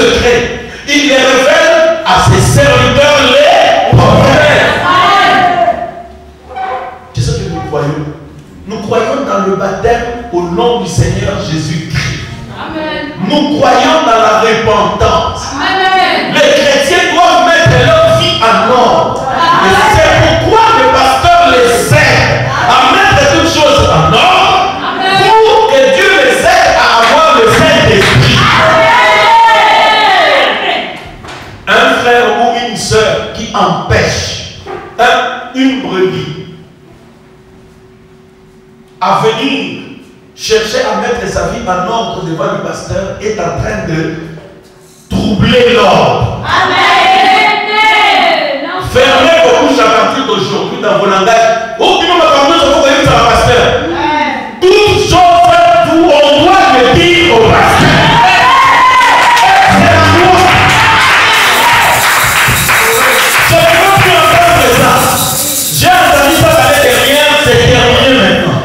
secrets. Il les révèle à ses serviteurs les prophètes. C'est ce que nous croyons. Nous croyons dans le baptême au nom du Seigneur Jésus-Christ. Amen. Nous croyons dans la repentance. Amen. Les chrétiens doivent mettre leur vie en ordre. Et c'est pourquoi le pasteur les aide à mettre toutes choses en ordre pour que Dieu les aide à avoir le Saint-Esprit. Un frère ou une sœur qui empêche une brebis à venir chercher à mettre sa vie en ordre devant le pasteur est en train de troubler l'ordre. Fermez vos bouches à partir d'aujourd'hui dans vos langages. Oh, tu m'as parlé, je vous voyez, ça va, pasteur. Toute chose faite où on doit le dire au pasteur. C'est la loi. Je ne veux plus entendre ça. J'ai entendu ça l'année dernière, c'est terminé maintenant.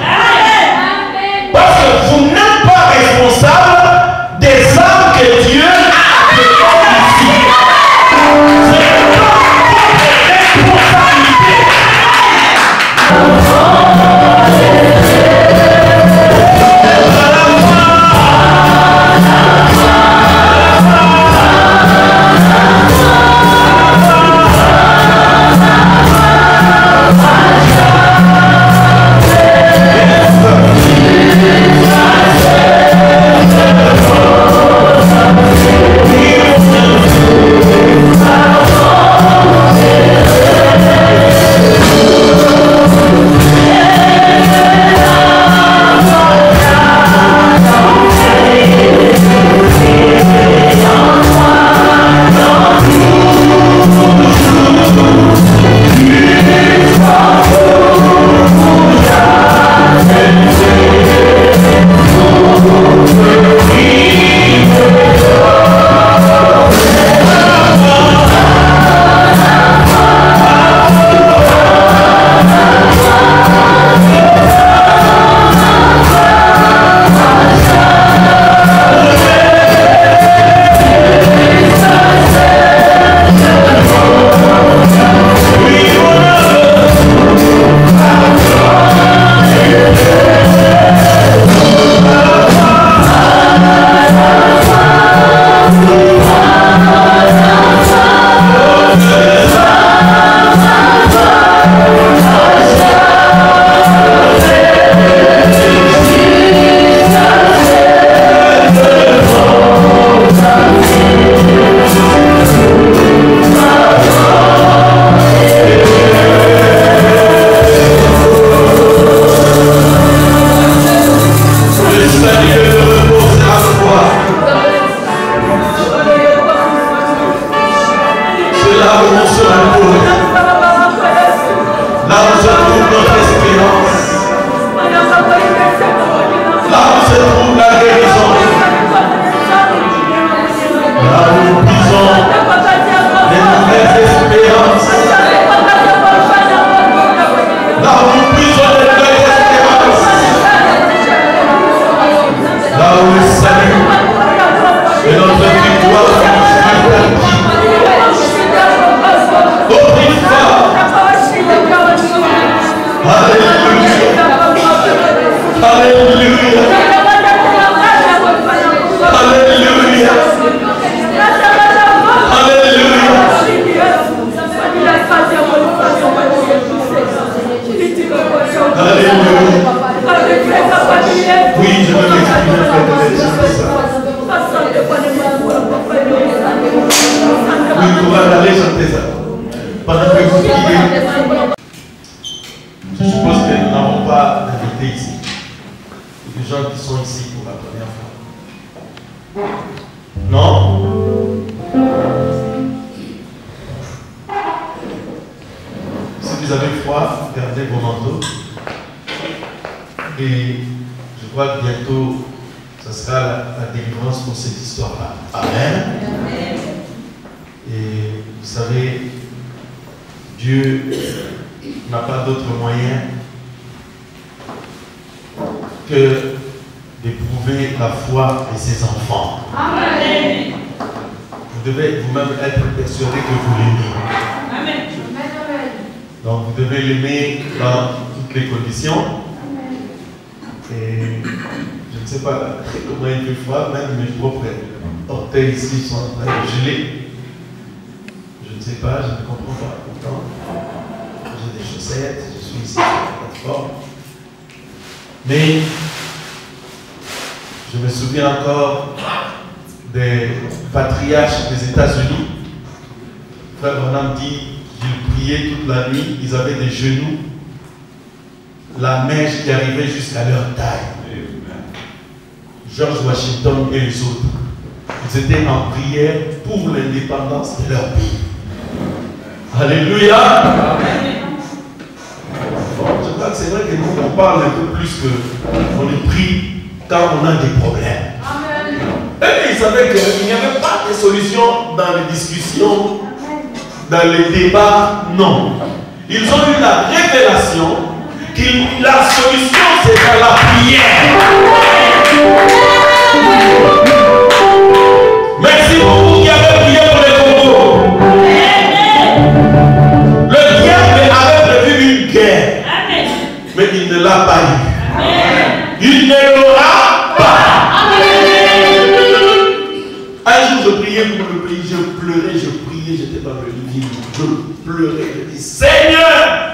Parce que vous n'êtes pas responsable des âmes que Dieu a créées ici. C'est pas votre vous devez vous-même être persuadé que vous l'aimez. Amen. Donc vous devez l'aimer dans toutes les conditions. Et je ne sais pas comment il fait froid, même mes propres orteils ici sont en train de geler. Je ne sais pas, je ne comprends pas. Pourtant, j'ai des chaussettes, je suis ici sur la plateforme. Mais je me souviens encore des patriarches des États-Unis. Frère Branham dit qu'ils priaient toute la nuit, ils avaient des genoux, la neige qui arrivait jusqu'à leur taille. George Washington et les autres, ils étaient en prière pour l'indépendance de leur pays. Alléluia. Bon, je crois que c'est vrai que nous on parle un peu plus qu'on est pris quand on a des problèmes. Et ils savaient qu'il n'y avait pas de solution dans les discussions, dans les débats, non. Ils ont eu la révélation que la solution c'est dans la prière. Merci pour vous qui avez prié pour les Congo. Le diable avait prévu une guerre, mais il ne l'a pas eu. Il ne l'aura pas. Un jour, je priais pour le pays, je pleurais, je priais, j'étais dans le lit, je pleurais, je dis Seigneur,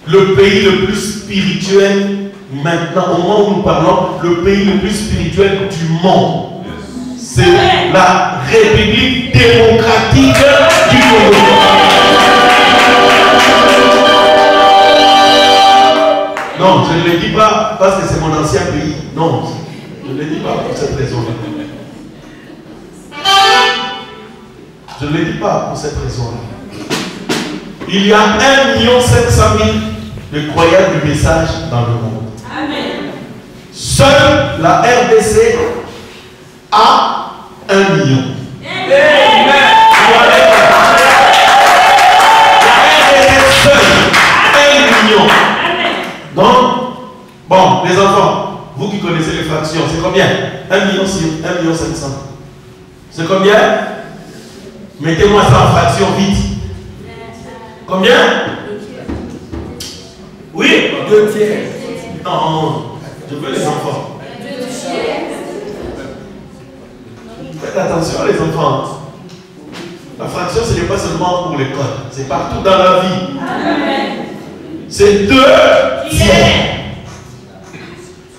le pays le plus spirituel, maintenant, au moment où nous parlons, le pays le plus spirituel du monde, c'est la République démocratique du Congo. Non, je ne le dis pas parce que c'est mon ancien pays. Non, je ne le dis pas pour cette raison-là. Je ne le dis pas pour cette raison-là. Il y a 1 700 000 de croyants du message dans le monde. Amen. Seule la RDC a 1 million. Amen. La RDC seule 1 million. Donc, bon, les enfants, vous qui connaissez les fractions, c'est combien? 1 million sur 1 million 500. C'est combien? Mettez-moi ça en fraction vite. Combien? Oui? 2 tiers. Non, je veux les enfants. Faites attention les enfants. La fraction, ce n'est pas seulement pour l'école, c'est partout dans la vie. C'est 2 tiers.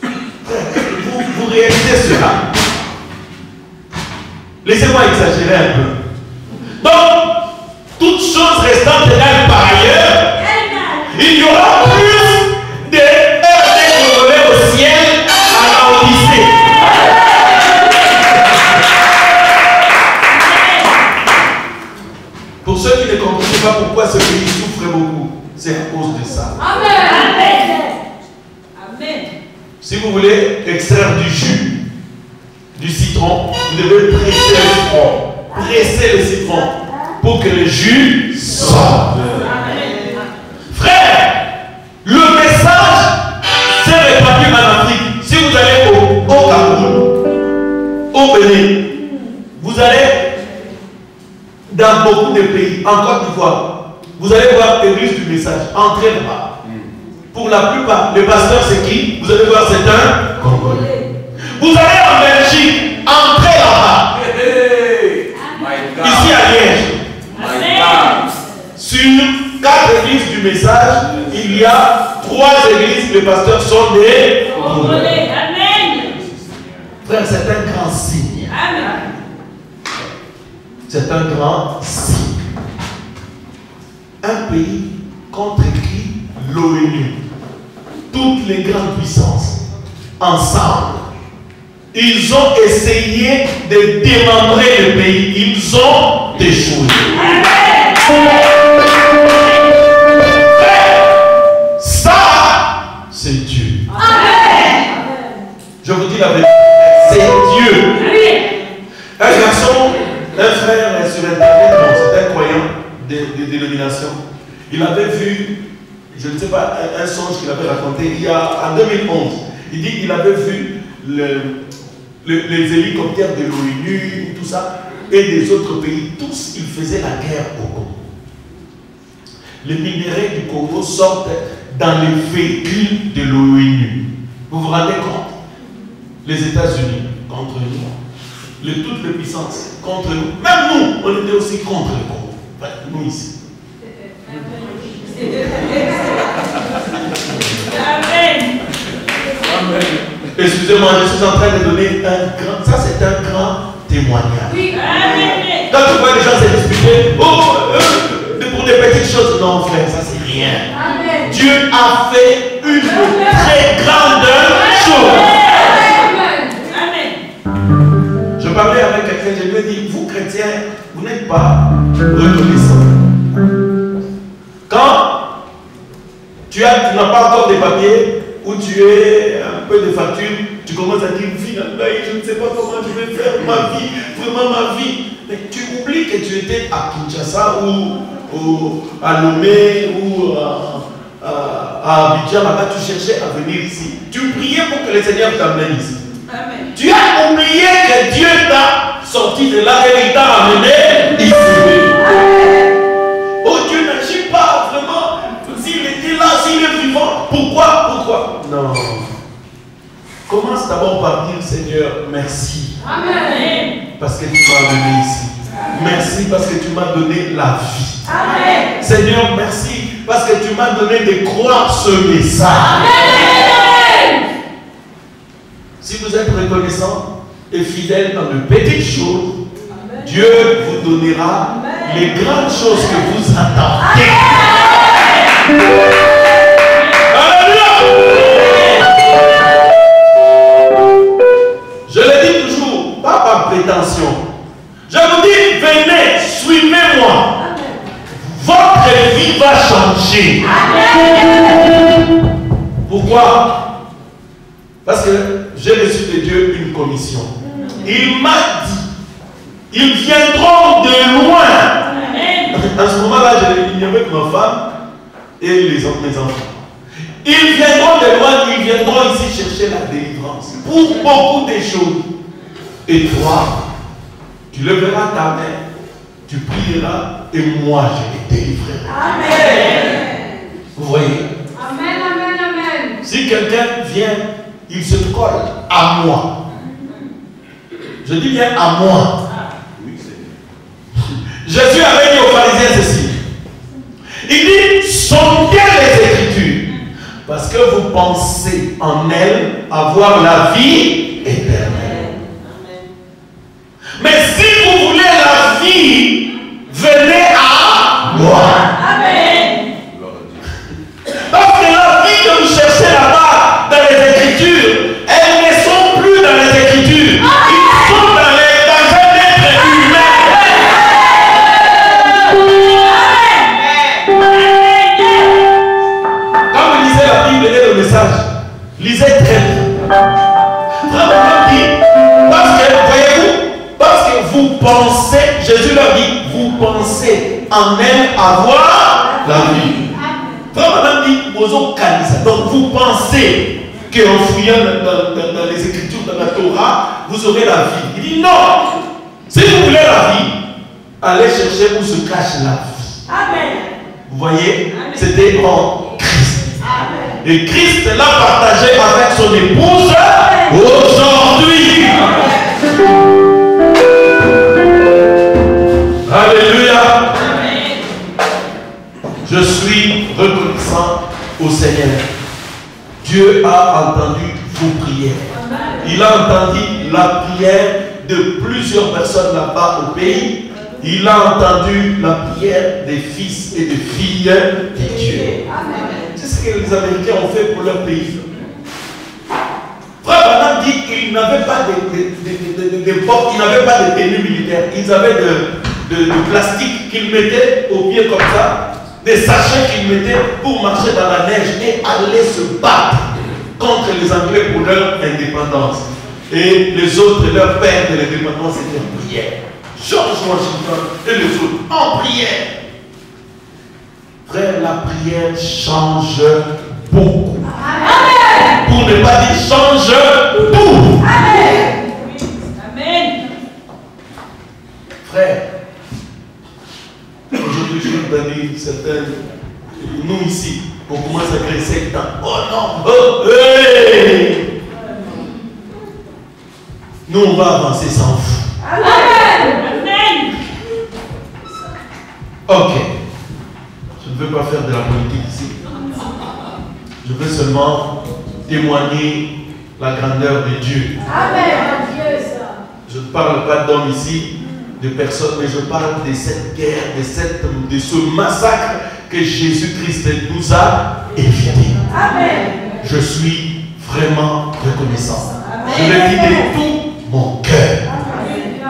Vous réalisez cela. Laissez-moi exagérer un peu. Donc, toutes choses restantes égales par ailleurs, il y aura plus de RD Congolais au ciel à la Odyssée. Pour ceux qui ne comprennent pas pourquoi ce pays souffre beaucoup, c'est à cause de ça. Amen. Amen. Si vous voulez extraire du jus, du citron, vous devez presser le citron. Presser le citron pour que le jus sorte. Frère, le message s'est répandu en Afrique. Si vous allez au Cameroun, au Bénin, vous allez dans beaucoup de pays, en Côte d'Ivoire, vous allez voir l'église du message. Entrez là-bas. Pour la plupart, le pasteur c'est qui? Vous allez voir, c'est un Congolais. Vous allez en Belgique, entrez là-bas. Ici à Liège. Sur 4 églises du message, il y a 3 églises, les pasteurs sont des Congolais. Amen. Frère, c'est un grand signe. Amen. C'est un grand signe. Un pays contre qui l'ONU, toutes les grandes puissances, ensemble, ils ont essayé de démembrer le pays. Ils ont échoué. Ça, c'est Dieu. Je vous dis la vérité. C'est Dieu. Un garçon, un frère sur Internet, non, c'est un croyant de dénomination. Il avait vu, je ne sais pas, un songe qu'il avait raconté il y a en 2011. Il dit qu'il avait vu les hélicoptères de l'ONU, tout ça, et des autres pays, tous, ils faisaient la guerre au Congo. Les minéraux du Congo sortent dans les véhicules de l'ONU. Vous vous rendez compte? Les États-Unis contre nous, toutes les puissances contre nous. Même nous, on était aussi contre le Congo. Enfin, nous ici. Amen. Amen. Excusez-moi, je suis en train de donner un grand, ça c'est un grand témoignage. Oui. Amen. Quand tu vois les gens se disputer, pour des petites choses, non frère, ça c'est rien. Amen. Dieu a fait une très grande chose. Amen. Je parlais avec quelqu'un, je lui ai dit, vous chrétiens, vous n'êtes pas reconnaissants. Quand tu n'as pas encore des papiers, ou tu es un peu de facture, tu commences à dire, finalement, je ne sais pas comment je vais faire ma vie, vraiment ma vie. Mais tu oublies que tu étais à Kinshasa ou à Lomé ou à Abidjan, là-bas, tu cherchais à venir ici. Tu priais pour que le Seigneur t'amène ici. Amen. Tu as oublié que Dieu t'a sorti de là et il t'a amené ici. Oh, Dieu n'agit pas vraiment. S'il était là, s'il est vivant, pourquoi? Non. Commence d'abord par dire, Seigneur, merci. Amen. Parce que tu m'as amené ici. Merci parce que tu m'as donné la vie. Amen. Seigneur, merci parce que tu m'as donné de croire ce message. Amen. Si vous êtes reconnaissant et fidèle dans de petites choses, amen, Dieu vous donnera, amen, les grandes choses que vous attendez. Alléluia. Je le dis toujours, pas par prétention. Je vous dis, venez, suivez-moi. Votre vie va changer. Amen. Pourquoi? Parce que j'ai reçu de Dieu une commission. Il m'a dit, ils viendront de loin. Amen. En ce moment-là, il y avait ma femme et mes enfants. Ils viendront de loin, ils viendront ici chercher la délivrance pour beaucoup de choses. Et toi, tu leveras ta main, tu prieras et moi je les délivrerai. Amen. Vous voyez? Amen, amen, amen. Si quelqu'un vient, il se colle à moi. Je dis bien à moi. Oui, Jésus avait dit aux pharisiens ceci. Il dit, sondez les Écritures, parce que vous pensez en elles avoir la vie éternelle. Mais si vous voulez la vie, venez à moi. Amen. Parce que la vie que vous cherchez là-bas, dans les Écritures, elles ne sont plus dans les Écritures. Ils sont dans un être humain. Quand vous lisez la Bible et le message, lisez très bien. Vraiment dit, parce que, voyez-vous, parce que vous pensez, Jésus leur dit, vous pensez en elle avoir la vie. Vraiment dit, donc vous pensez qu'en fouillant dans les Écritures, dans la Torah, vous aurez la vie. Il dit non. Si vous voulez la vie, allez chercher où se cache la vie. Amen. Vous voyez, c'était en Christ. Amen. Et Christ l'a partagé avec son épouse aujourd'hui. Alléluia. Amen. Je suis reconnaissant au Seigneur. Dieu a entendu vos prières. Amen. Il a entendu la prière de plusieurs personnes là-bas au pays. Il a entendu la prière des fils et des filles de Dieu. C'est ce que les Américains ont fait pour leur pays. Frère Branham dit qu'ils n'avaient pas ils n'avaient pas de tenue militaire. Ils avaient de plastique qu'ils mettaient au pied comme ça, des sachets qu'ils mettaient pour marcher dans la neige et aller se battre contre les Anglais pour leur indépendance. Et les autres, leur père de l'indépendance, c'était en prière. George Washington et les autres en prière. Frère, la prière change beaucoup. Amen. Pour ne pas dire change tout. Amen. Frère, aujourd'hui, je vais vous donner certains. Nous ici, on commence à créer 7 ans. Oh non! Oh, hey! Nous, on va avancer sans vous. Amen. Ok. Je ne veux pas faire de la politique ici. Je veux seulement témoigner la grandeur de Dieu. Amen. Je ne parle pas d'hommes ici, de personnes, mais je parle de cette guerre, de ce massacre que Jésus-Christ nous a évité. Amen. Je suis vraiment reconnaissant. Amen. Je le dis de tout mon cœur.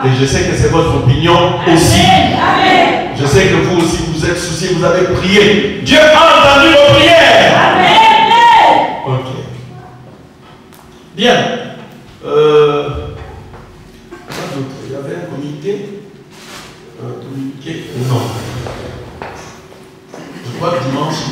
Et je sais que c'est votre opinion aussi. Amen. Je sais que vous aussi vous êtes souciés, vous avez prié. Dieu a entendu vos prières. Amen. Ok. Bien. Il y avait un communiqué. Non. Je crois que dimanche.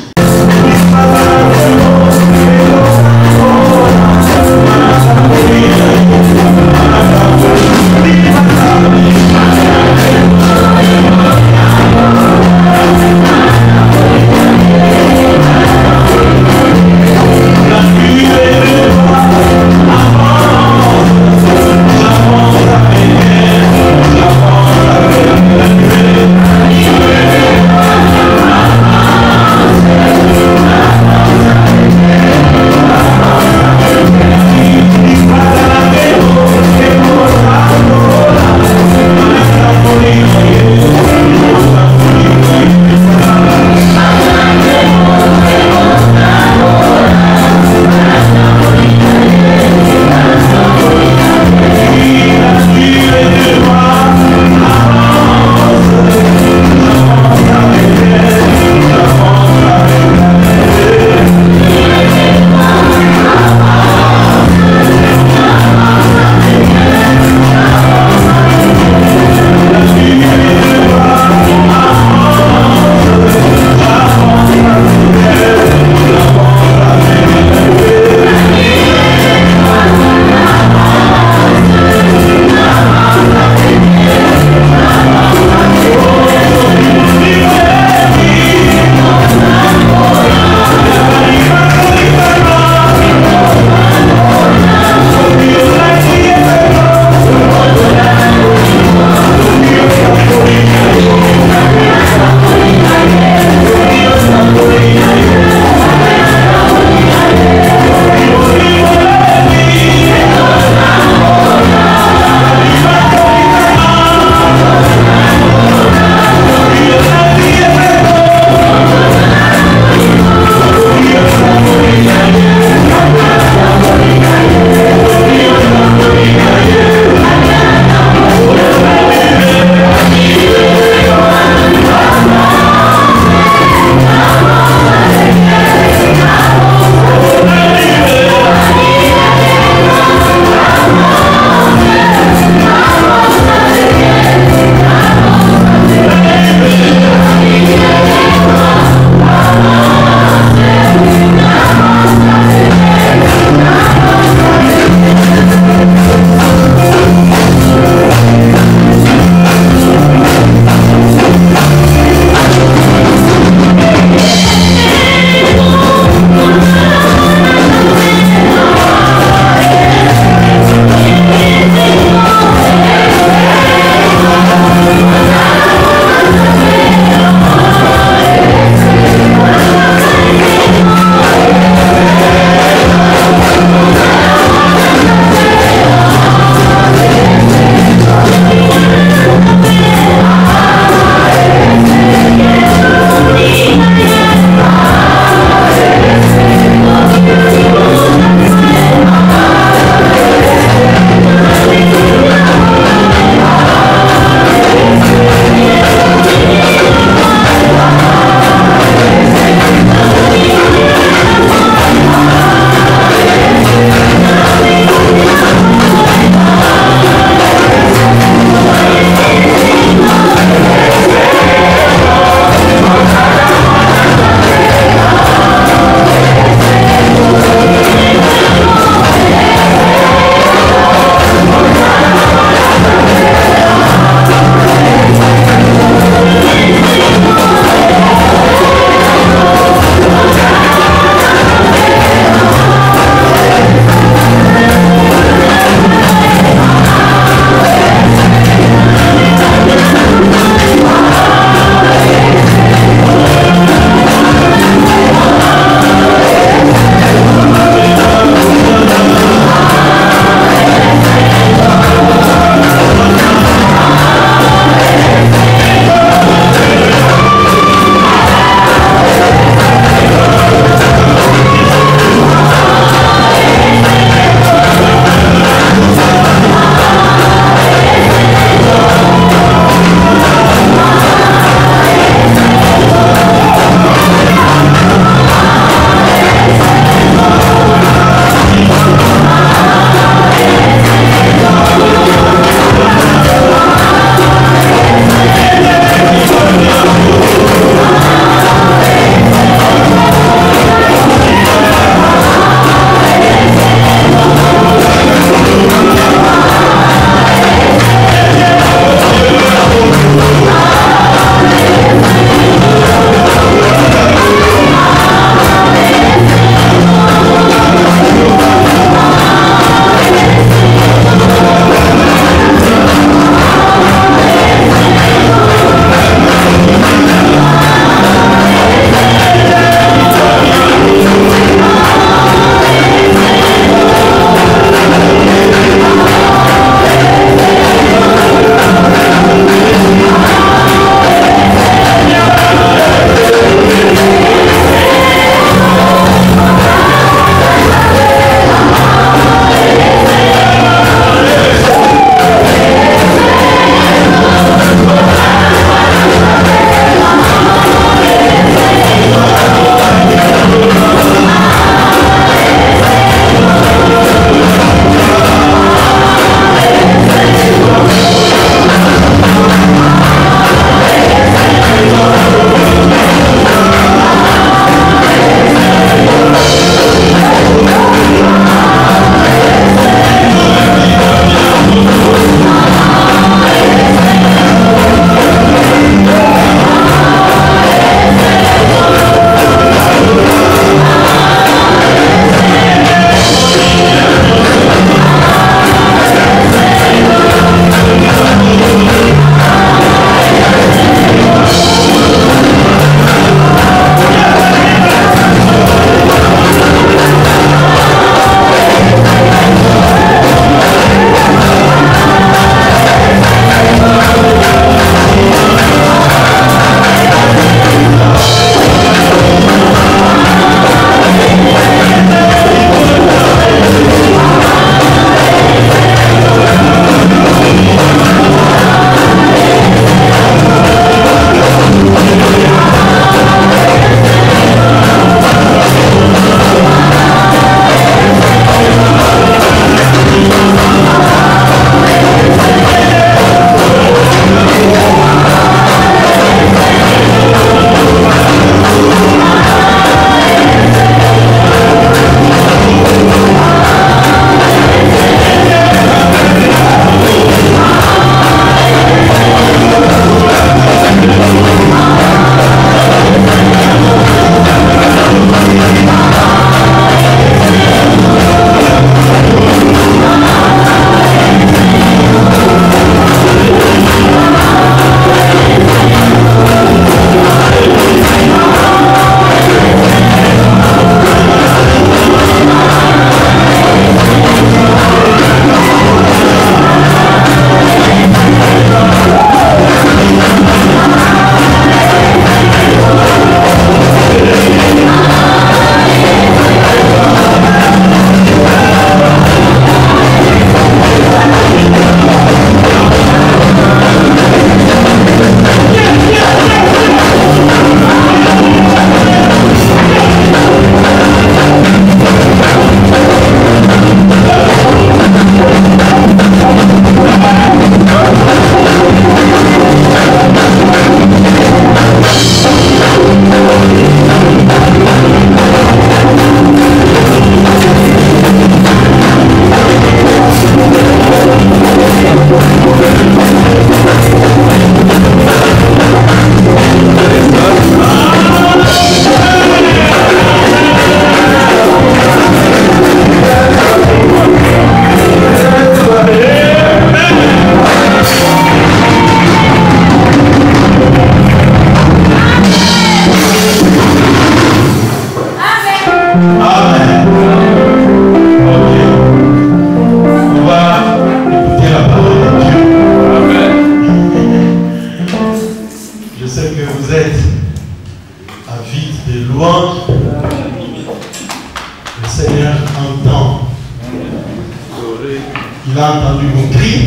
a entendu vos cris.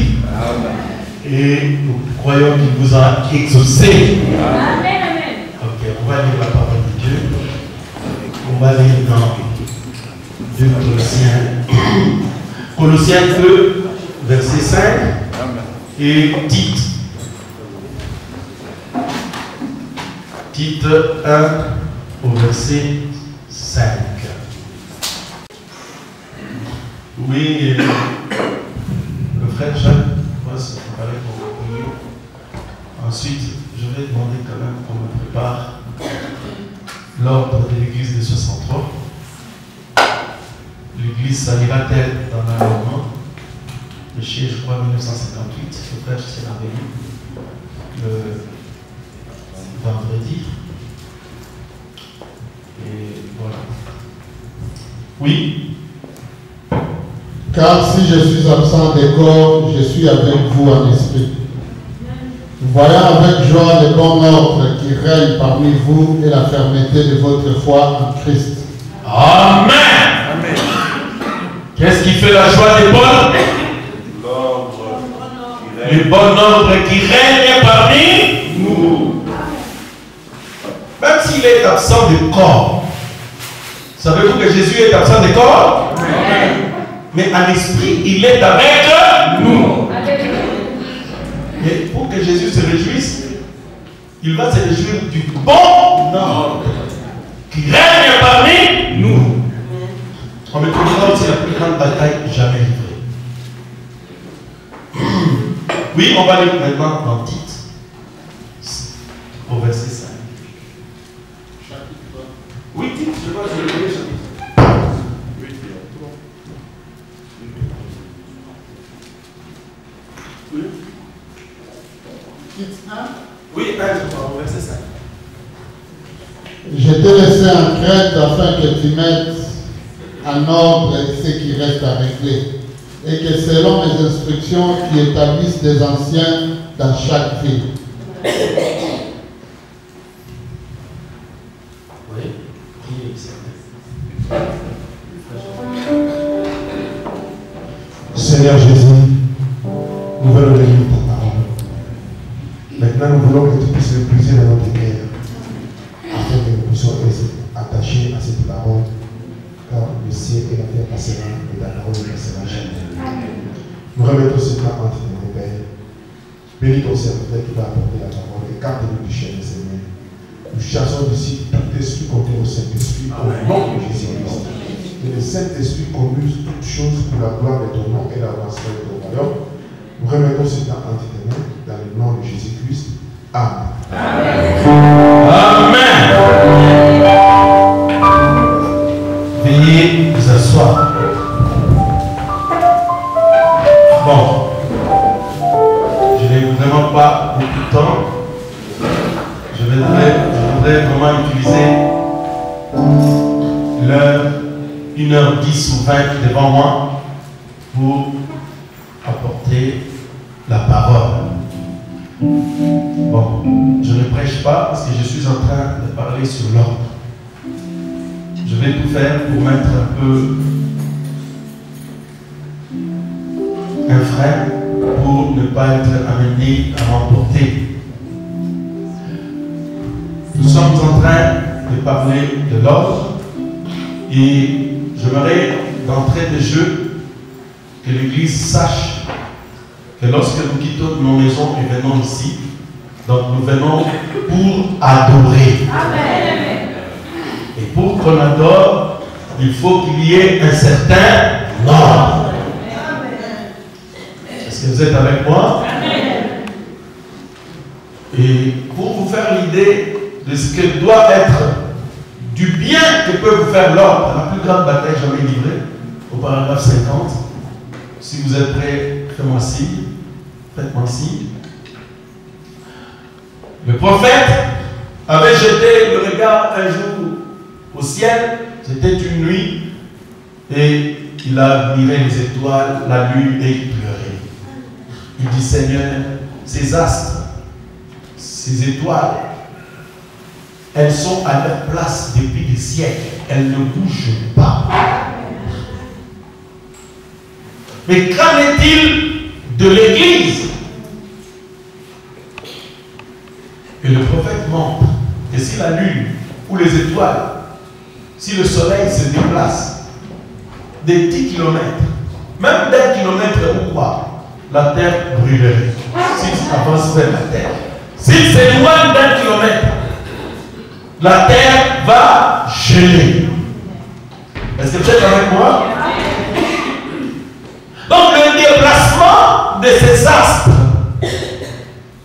Et nous croyons qu'il vous a exaucé. Amen. Ok, on va lire la parole de Dieu. On va lire dans 2 Colossiens. Colossiens 2, verset 5. Et Tite. Tite 1 au verset 5. Oui, le frère Jacques va se préparer pour le prier. Ensuite, je vais demander quand même qu'on me prépare l'ordre de l'église de 63. L'église s'anira-t-elle dans l'amendement de chez, je crois, 1958. Le frère s'est réveillé le vendredi. Et voilà. Oui. Car si je suis absent des corps, je suis avec vous en esprit. Voyant avec joie le bon ordre qui règne parmi vous et la fermeté de votre foi en Christ. Amen. Amen. Qu'est-ce qui fait la joie des bonnes? Le bon ordre qui règne parmi nous. Même s'il est absent du corps. Savez-vous que Jésus est absent du corps? Amen. Mais en esprit, il est avec nous. Et pour que Jésus se réjouisse, il va se réjouir du bon ordre qui règne parmi nous. On me trouvera aussi la plus grande bataille jamais livrée. Oui, on va lire maintenant dans Tite, au verset 5. Oui, Tite, je vois, c'est le premier chapitre. Oui. Oui, je crois, au verset 5. Je t'ai laissé en Crète afin que tu mettes en ordre ce qui reste à régler, et que selon mes instructions, tu établisses des anciens dans chaque ville. Oui, priez, Seigneur Jésus, nous venons de lire ta parole. Maintenant, nous voulons que tu puisses le briser dans notre cœur, afin que nous puissions rester attachés à cette parole, car le ciel et la terre passeront, et ta parole ne passera jamais. Nous remettons ce temps entre tes mains, Père. Bénis ton serviteur qui va apporter la parole, écarte-nous du chien, Seigneur. Nous chassons d'ici tout esprit contre au Saint-Esprit, au nom de Jésus-Christ. Que le Saint-Esprit commuse toutes choses pour la gloire de ton nom et l'avancement de ton royaume. Nous remettons ce temps entre tes mains, dans le nom de Jésus-Christ. Amen. Amen. Veuillez vous asseoir. Bon. Je n'ai vraiment pas beaucoup de temps. Je voudrais vraiment utiliser l'heure 1h10 ou 20 devant moi pour apporter la parole. Bon, je ne prêche pas parce que je suis en train de parler sur l'ordre. Je vais tout faire pour mettre un peu un frein pour ne pas être amené à m'emporter. Nous sommes en train de parler de l'ordre et j'aimerais d'entrée de jeu que l'Église sache que lorsque nous quittons nos maisons et venons ici, donc nous venons pour adorer. Amen. Et pour qu'on adore, il faut qu'il y ait un certain ordre. Est-ce que vous êtes avec moi? Et pour vous faire l'idée de ce que doit être du bien que peut vous faire l'ordre, la plus grande bataille jamais livrée, au paragraphe 50. Si vous êtes prêts, faites-moi signe. Faites-moi signe. Le prophète avait jeté le regard un jour au ciel, c'était une nuit, et il a admiré les étoiles, la lune, et il pleurait. Il dit, Seigneur, ces astres, ces étoiles, elles sont à leur place depuis des siècles. Elles ne bougent pas. Mais qu'en est-il de l'Église? Et le prophète montre que si la lune ou les étoiles, si le soleil se déplace des 10 km, même d'1 kilomètre ou quoi, la terre brûlerait. S'il avance vers la terre. S'il s'éloigne d'1 kilomètre, la terre va geler. Est-ce que vous êtes avec moi? Donc le déplacement de ces astres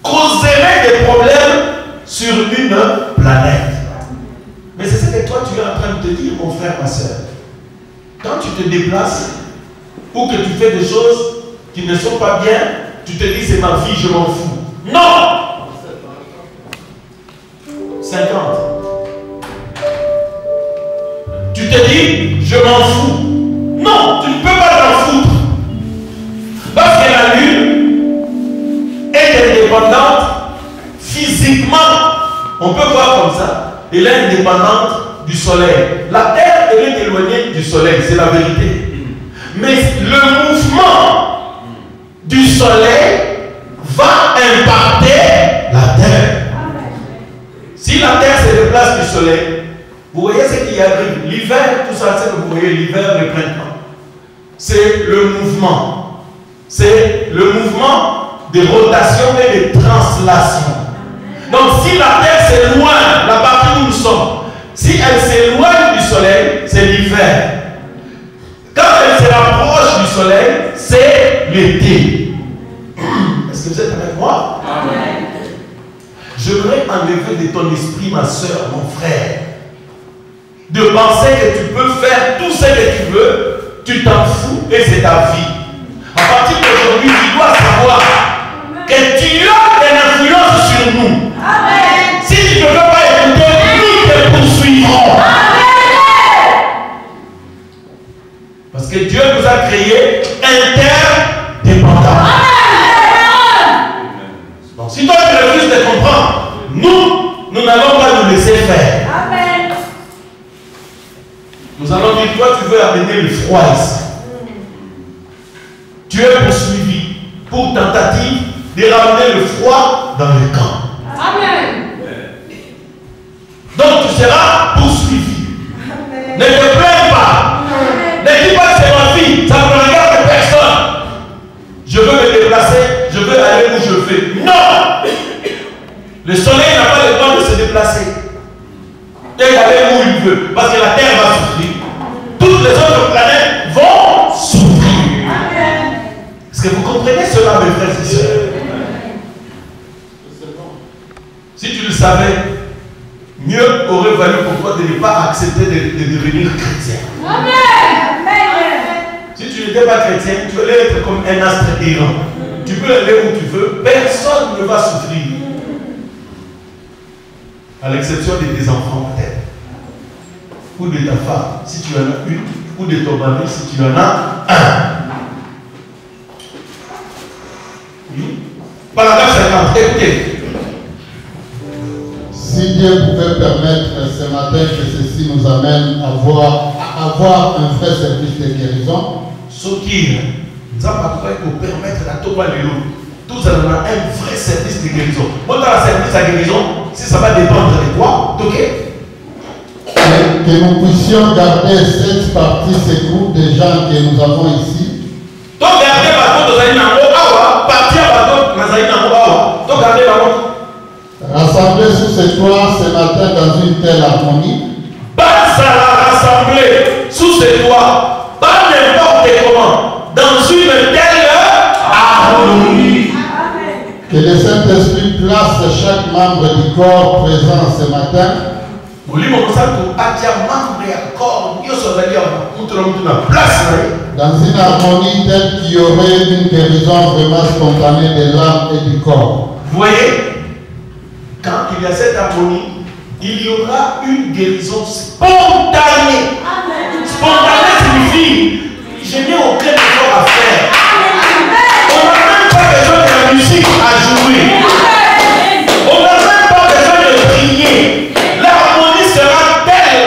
causerait des problèmes sur une planète. Mais c'est ce que toi tu es en train de te dire, mon frère, ma soeur. Quand tu te déplaces ou que tu fais des choses qui ne sont pas bien, tu te dis c'est ma vie, je m'en fous. Non! 50. Tu te dis je m'en fous. Non, tu ne peux pas t'en foutre. Parce que la lune est indépendante physiquement. On peut voir comme ça. Elle est indépendante du soleil. La terre, elle est éloignée du soleil, c'est la vérité. Mais le mouvement du soleil va impacter la terre. Si la terre se déplace du soleil, vous voyez ce qui arrive. L'hiver, tout ça, c'est que vous voyez l'hiver, le printemps. C'est le mouvement. C'est le mouvement de rotation et de translation. Donc si la terre s'éloigne, la partie où nous sommes, si elle s'éloigne du soleil, c'est l'hiver. Quand elle se rapproche du soleil, c'est l'été. Est-ce que vous êtes avec moi? Amen. J'aimerais enlever de ton esprit, ma soeur, mon frère, de penser que tu peux faire tout ce que tu veux, tu t'en fous et c'est ta vie. À partir d'aujourd'hui, tu dois savoir que tu as une influence sur nous. Amen. Si tu ne veux pas écouter, nous te poursuivrons. Amen. Parce que Dieu nous a créés interdépendants. Donc si toi tu refuses de comprendre, nous n'allons pas nous laisser faire. Amen. Nous allons dire, toi tu veux amener le froid ici. Tu es poursuivi pour tentative de ramener le froid dans le camp. Amen. Donc tu seras poursuivi. Amen. Ne te plains pas. Amen. Ne dis pas que c'est ma vie, ça ne regarde personne. Je veux me déplacer, je veux aller où je veux. Non! Le soleil n'a pas le droit de se déplacer et d'aller où il veut, parce que la terre va souffrir. Toutes les autres planètes vont souffrir. Amen. Est-ce que vous comprenez cela, mes frères et sœurs? Si tu le savais, mieux aurait valu pour toi de ne pas accepter de devenir chrétien. Amen. Si tu n'étais pas chrétien, tu allais être comme un astre errant. Tu peux aller où tu veux, personne ne va souffrir. À l'exception de tes enfants, peut-être. Ou de ta femme, si tu en as une. Ou de ton mari, si tu en as un. Oui. Paragraphe 50. Écoutez. Si Dieu pouvait permettre ce matin que ceci nous amène à avoir un vrai service de guérison. Ce qui nous a pour permettre à tout le monde. Tous allons avoir un vrai service de guérison. Moi, dans le service de guérison, si ça va dépendre de toi, ok? Que nous puissions garder cette partie, ce groupe de gens que nous avons ici. Donc, gardez par contre, partir par contre, donc, gardez par contre. Rassembler sous ce toit ce matin dans une telle harmonie. Pas ça rassembler sous ce toit, pas n'importe comment, dans une telle harmonie. Que le Saint-Esprit place chaque membre du corps présent ce matin dans une harmonie telle qu'il y aurait une guérison vraiment spontanée de l'âme et du corps. Vous voyez, quand il y a cette harmonie, il y aura une guérison spontanée. Spontanée signifie, je n'ai aucun effort à faire. On n'a même pas besoin de la musique à jouer. On n'a même pas besoin de prier. L'harmonie sera telle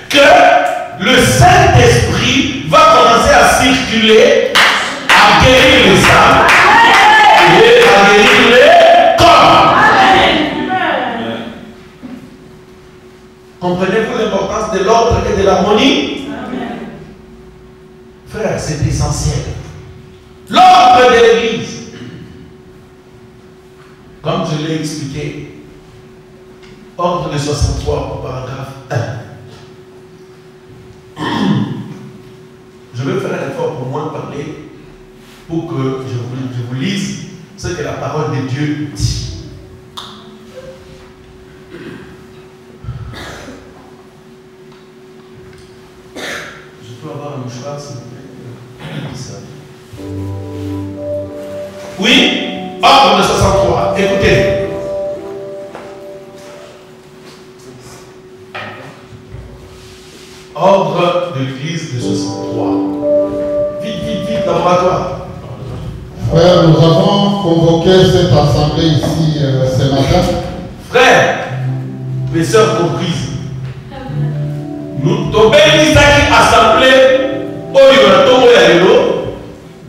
que le Saint-Esprit va commencer à circuler de l'harmonie. Frère, c'est essentiel. L'ordre de l'église. Comme je l'ai expliqué, ordre de 63, paragraphe 1. Je vais faire un effort pour moi parler, pour que je vous lise ce que la parole de Dieu dit. Je peux avoir un mouchoir, s'il vous plaît? Oui, ordre de 63. Écoutez. Ordre de l'église de 63. Vite, laboratoire. Frère, nous avons convoqué cette assemblée ici ce matin. Frère, mes sœurs comprises, nous tombons ici assemblée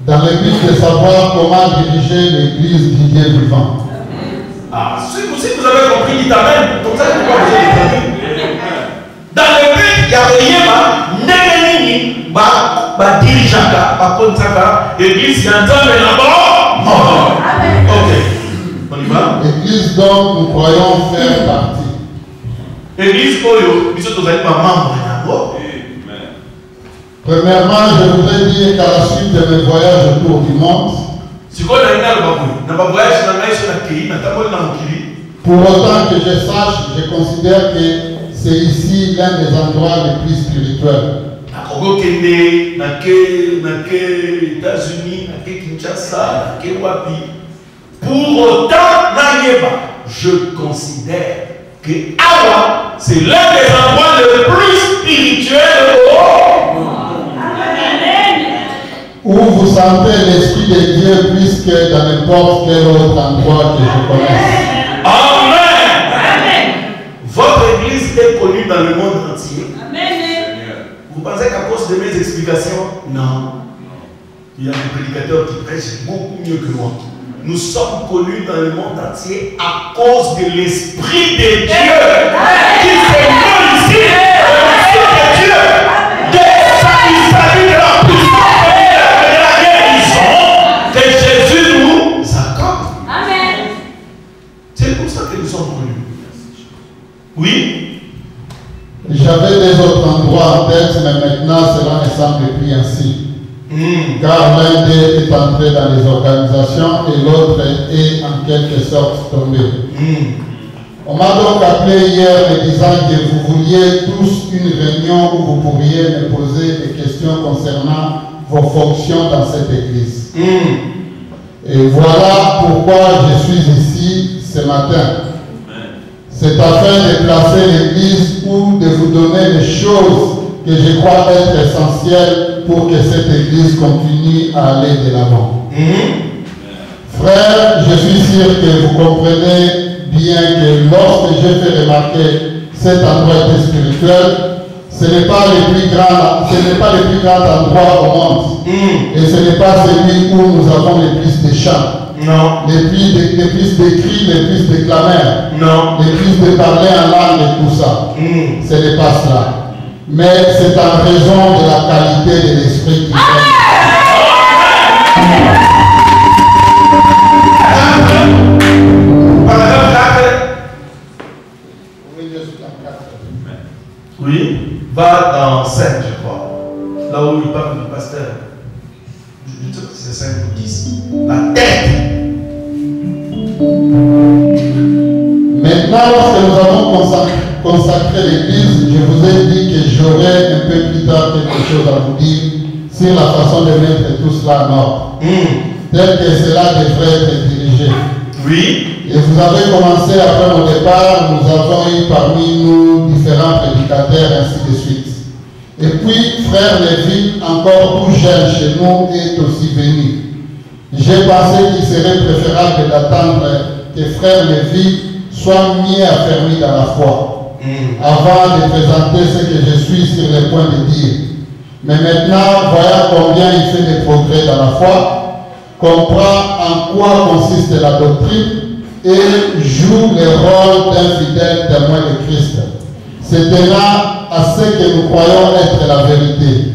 dans le but de savoir comment diriger l'église du Dieu vivant. Ah, si vous avez compris, dites amen. Comme ça, vous avez compris. Dans le but, il y a rien, l'église, ok. On y va. L'église dont nous croyons faire partie. L'église, vous n'êtes pas membre. Premièrement, je voudrais dire qu'à la suite de mes voyages autour du monde, pour autant que je sache, je considère que c'est ici l'un des endroits les plus spirituels. Pour autant, je considère que Awa, c'est l'un des endroits les plus spirituels où vous sentez l'Esprit de Dieu plus que dans n'importe quel autre endroit que je connaisse. Amen. Votre église est connue dans le monde entier. Vous pensez qu'à cause de mes explications? Non. Il y a des prédicateurs qui prêchent beaucoup mieux que moi. Nous sommes connus dans le monde entier à cause de l'Esprit de Dieu qui se meut ici. L'Esprit de Dieu. Il s'agit de la puissance de la guérison que Jésus nous accorde. Amen. C'est pour ça que nous sommes connus. Oui. J'avais des autres endroits en tête, mais maintenant cela ne semble plus ainsi. Car l'un d'eux est entré dans les organisations et l'autre est en quelque sorte tombé. On m'a donc appelé hier me disant que vous vouliez tous une réunion où vous pourriez me poser des questions concernant vos fonctions dans cette église. Et voilà pourquoi je suis ici ce matin. C'est afin de placer l'église ou de vous donner les choses que je crois être essentielles pour que cette église continue à aller de l'avant. Frère, je suis sûr que vous comprenez bien que lorsque j'ai fait remarquer cet endroit spirituel, ce n'est pas le plus grand endroit au monde. Et ce n'est pas celui où nous avons le plus de chants. Non. Les plus de cris, les plus de clameurs. Non. Les plus de parler en langue et tout ça. Ce n'est pas cela. Mais c'est en raison de la qualité de l'esprit qui est. Oui, va dans 5, je crois. Là où il parle du pasteur. Je ne sais pas si c'est 5 ou 10. La tête. Maintenant, lorsque nous avons consacré l'église, je vous ai dit que j'aurai un peu plus tard quelque chose à vous dire sur la façon de mettre tout cela en ordre. Tel que cela devrait être dirigé. Oui. Et vous avez commencé après mon départ, nous avons eu parmi nous différents prédicateurs, ainsi de suite. Et puis, frère Lévy, encore tout jeune chez nous, est aussi venu. J'ai pensé qu'il serait préférable d'attendre que frère Lévy soit mieux affermi dans la foi, avant de présenter ce que je suis sur le point de dire. Mais maintenant, voyant combien il fait des progrès dans la foi, comprend en quoi consiste la doctrine et joue le rôle d'un fidèle témoin de Christ. C'est là à ce que nous croyons être la vérité.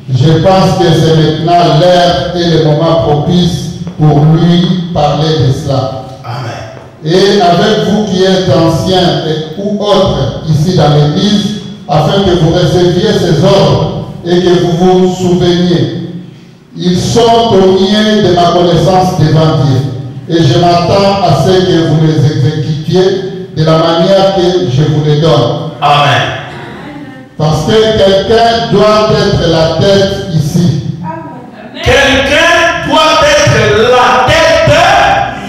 Je pense que c'est maintenant l'heure et le moment propice pour lui parler de cela. Amen. Et avec vous qui êtes anciens ou autres ici dans l'église, afin que vous receviez ces ordres et que vous vous souveniez. Ils sont au milieu de ma connaissance devant Dieu. Et je m'attends à ce que vous les exécutiez de la manière que je vous les donne. Amen. Parce que quelqu'un doit être la tête ici. Quelqu'un doit être la tête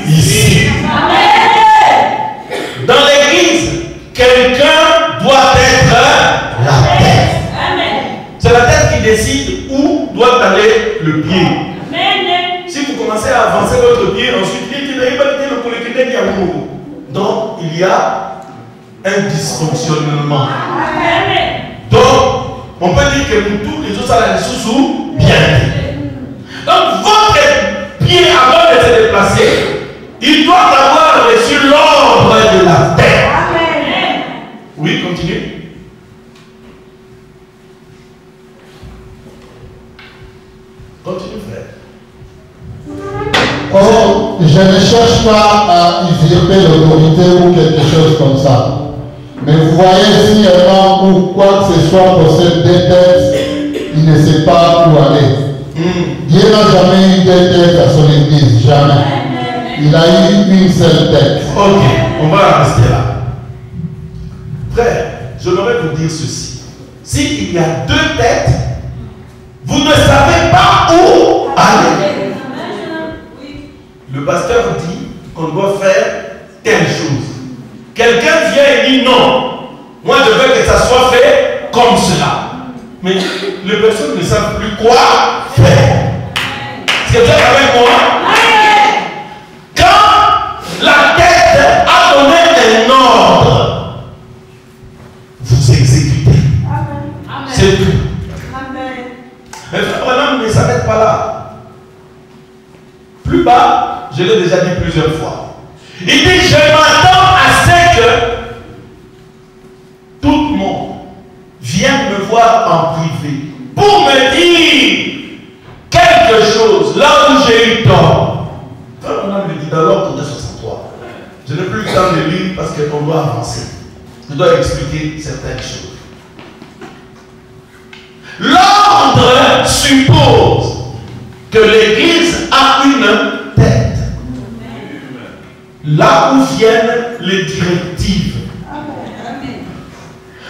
ici. Dans l'église, quelqu'un doit être la tête. C'est la tête qui décide où doit aller le pied. Si vous commencez à avancer votre pied, ensuite, donc il y a un dysfonctionnement. Donc, on peut dire que nous tous les autres, ça la sous bien. Donc, votre pied, avant de se déplacer, il doit avoir reçu l'ordre de la terre. Oui, continuez. Continue, frère. Oh, je ne cherche pas à usurper l'autorité ou quelque chose comme ça. Mais vous voyez, si un homme ou quoi que ce soit possède deux têtes, il ne sait pas où aller. Dieu n'a jamais eu deux têtes à son église, jamais. Il a eu une seule tête. Ok, on va rester là. Frère, je voudrais vous dire ceci. S'il y a deux têtes, vous ne savez pas où aller. Le pasteur dit qu'on doit faire telle chose. Quelqu'un vient et dit non. Moi je veux que ça soit fait comme cela. Mais les personnes ne savent plus quoi faire. Est-ce que vous êtes avec moi? Quand la tête a donné un ordre, vous exécutez. C'est tout. Mais frère Branham ne s'arrête pas là. Plus bas, je l'ai déjà dit plusieurs fois. Il dit, je m'attends à ce que tout le monde vienne me voir en privé pour me dire quelque chose là où j'ai eu tort. Frère Branham le dit dans l'ordre de 63. Je n'ai plus le temps de lire parce qu'on doit avancer. Je dois expliquer certaines choses. L'ordre suppose que l'Église a une tête. Là où viennent les directives.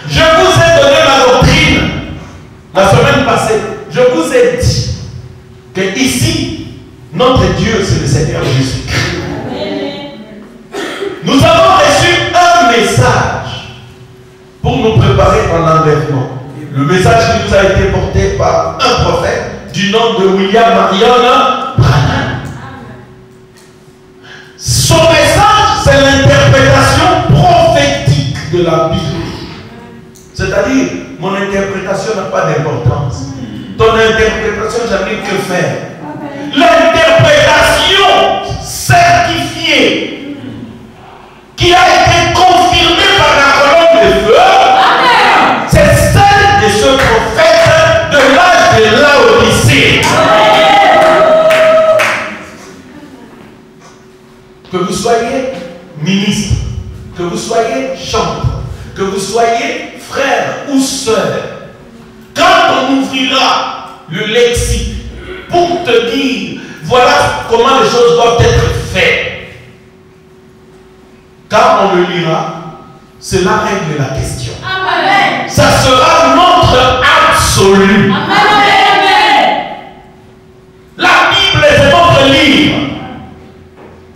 Je vous ai donné ma doctrine la semaine passée. Je vous ai dit que ici, notre Dieu, c'est le Seigneur Jésus-Christ. Nous avons reçu un message pour nous préparer à l'enlèvement. Le message qui nous a été porté par un prophète du nom de William Marion Branham. Son message, c'est l'interprétation prophétique de la Bible. C'est-à-dire, mon interprétation n'a pas d'importance. Ton interprétation, j'arrive que faire. L'interprétation certifiée qui a été confirmée par la colonne de feu, c'est celle de ce prophète de l'âge de Laodicée. Que vous soyez ministre, que vous soyez chantre, que vous soyez frère ou sœur, quand on ouvrira le lexique pour te dire voilà comment les choses doivent être faites, quand on le lira, cela règle la question. Amen. Ça sera notre absolu. Amen. La Bible est notre livre.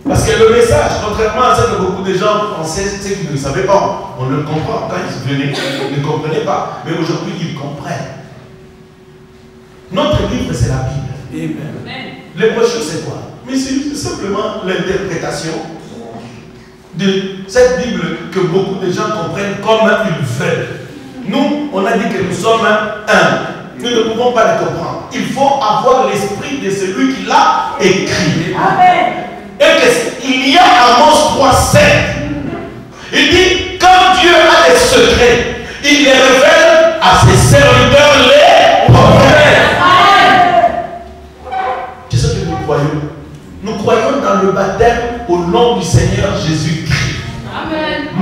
Parce que le message, contrairement à ce que beaucoup de gens pensaient, c'est qu'ils ne savaient pas. On le comprend. Quand ils venaient, ils ne comprenaient pas. Mais aujourd'hui, ils comprennent. Notre livre, c'est la Bible. Amen. Les brochures, c'est quoi? Mais c'est simplement l'interprétation de cette Bible que beaucoup de gens comprennent comme ils veulent. Nous, on a dit que nous sommes un. Nous ne pouvons pas le comprendre. Il faut avoir l'esprit de celui qui l'a écrit. Amen. Et qu'il y a Amos 3:7. Il dit, quand Dieu a des secrets, il il les révèle à ses serviteurs les prophètes. C'est ce que nous croyons. Nous croyons dans le baptême au nom du Seigneur Jésus-Christ.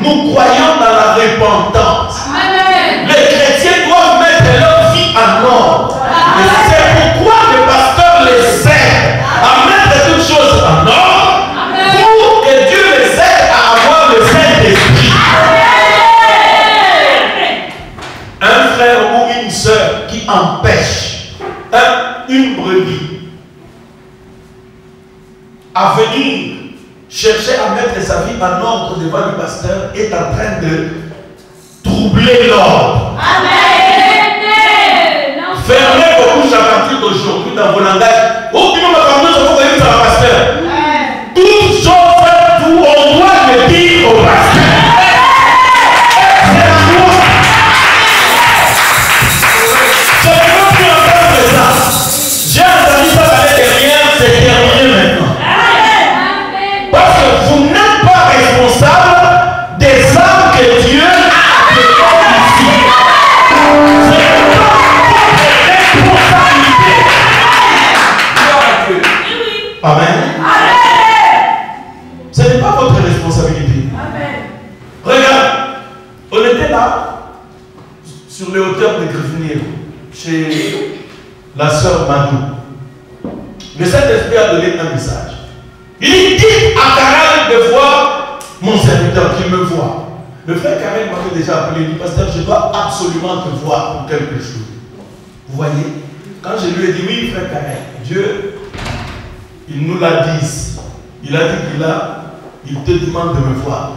Nous croyons dans la repentance. Les chrétiens doivent mettre leur vie en ordre. Et c'est pourquoi le pasteur les aide à mettre toutes choses en ordre pour que Dieu les aide à avoir le Saint-Esprit. Un frère ou une sœur qui empêche une brebis à venir chercher à mettre sa vie en ordre devant le pasteur est en train de troubler l'ordre. Fermez vos bouches à partir d'aujourd'hui dans vos langages. Oh, puis vous voyez ça, pasteur. Toute chose, tout, on doit le dire au pasteur. C'est la loi. Je ne peux plus entendre ça. J'ai entendu ça l'année dernière, c'est terminé maintenant. Parce que vous n'êtes pas responsable des âmes que Dieu a créées ici. Ce n'est pas votre responsabilité. Amen. Ce n'est pas votre responsabilité. Regarde, on était là, sur les hauteurs de Griffinir, chez la sœur Manu. Le Saint-Esprit a donné un message. Il dit à Karel de voir mon serviteur qui me voit. Le frère Karel m'avait déjà appelé, il dit, pasteur, je dois absolument te voir pour quelque chose. Vous voyez, quand je lui ai dit, oui, frère Karel, Dieu, il nous l'a dit ici. Il a dit il te demande de me voir.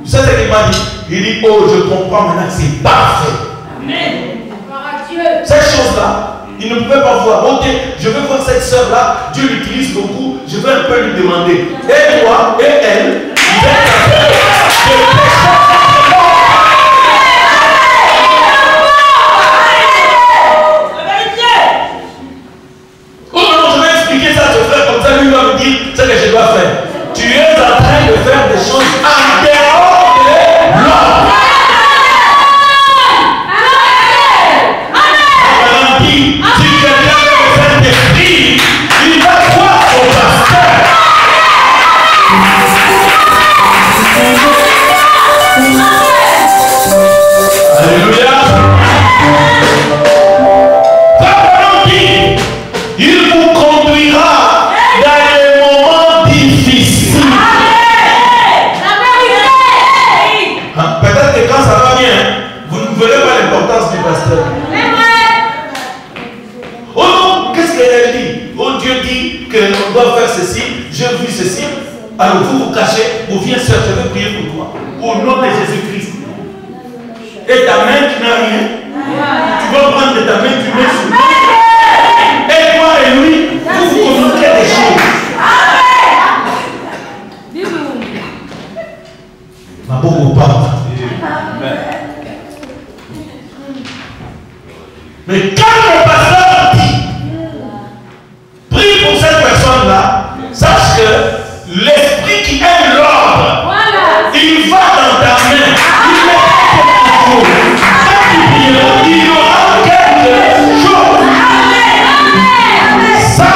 Tu sais ce qu'il m'a dit? Il dit, oh, je comprends maintenant que c'est parfait. Amen. Cette chose-là, il ne pouvait pas voir. Ok, je veux voir cette sœur-là, Dieu l'utilise beaucoup, je vais un peu lui demander. Et moi, et elle, vous êtes en train de pécher. Oh non, je vais expliquer ça à ce frère, comme ça lui va me dire ce que je dois faire. Tu es en train de faire des choses en dehors de l'ordre. Si quelqu'un veut le Saint-Esprit, il va voir son pasteur. Alléluia. Frère, il vous conduira dans les moments difficiles. Peut-être que quand ça va bien, vous ne verrez pas l'importance du pasteur. Oh, qu'est-ce qu'elle dit? Oh, Dieu dit qu'on doit faire ceci, j'ai vu ceci. Alors vous vous cachez, vous viens sœur, je vais prier pour toi. Au nom de Jésus-Christ. Et ta main, tu n'as rien. Tu vas prendre de ta main, tu mets sur lui. Et toi et lui, vous vous communiquez des choses. Ma pauvre papa. Mais quand le pasteur dit, prie pour cette personne-là, sache que l'esprit qui aime l'ordre, il va dans ta main, il met quelque chose. Quand tu prieras, il y aura quelque chose. Ça,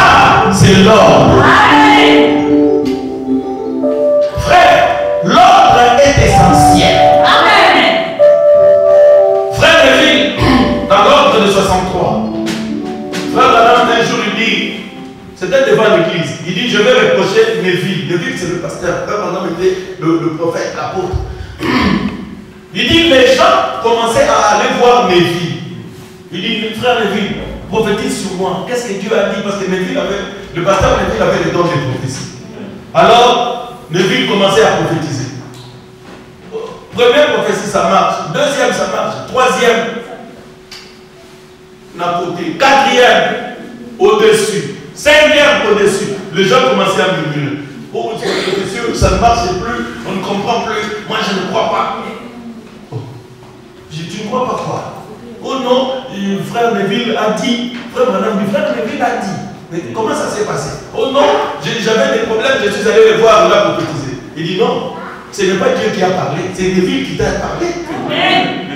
c'est l'ordre. Frère, l'ordre est essentiel. Frère Neville, dans l'ordre de 63, frère Adam, un jour, il dit, c'était devant l'église, il dit, je vais reprocher Neville. Neville, c'est le pasteur. Frère Adam était le prophète, l'apôtre. Il dit, les gens commençaient à aller voir Neville. Il dit, frère Neville, prophétise sur moi. Qu'est-ce que Dieu a dit? Parce que Neville avait, le pasteur Neville avait le don de prophétie. Alors, Neville commençait à prophétiser. Première prophétie, ça marche. Deuxième, ça marche. Troisième, à côté. Quatrième, au-dessus. Cinquième, au-dessus. Les gens commençaient à murmurer. Oh, ça ne marche plus. On ne comprend plus. Moi, je ne crois pas. Oh. Tu ne crois pas quoi? Oh non, frère Neville a dit. Frère Neville a dit. Mais comment ça s'est passé? Oh non, j'avais des problèmes, je suis allé le voir là pour prophétiser. Il dit non, ce n'est pas Dieu qui a parlé, c'est Neville qui t'a parlé.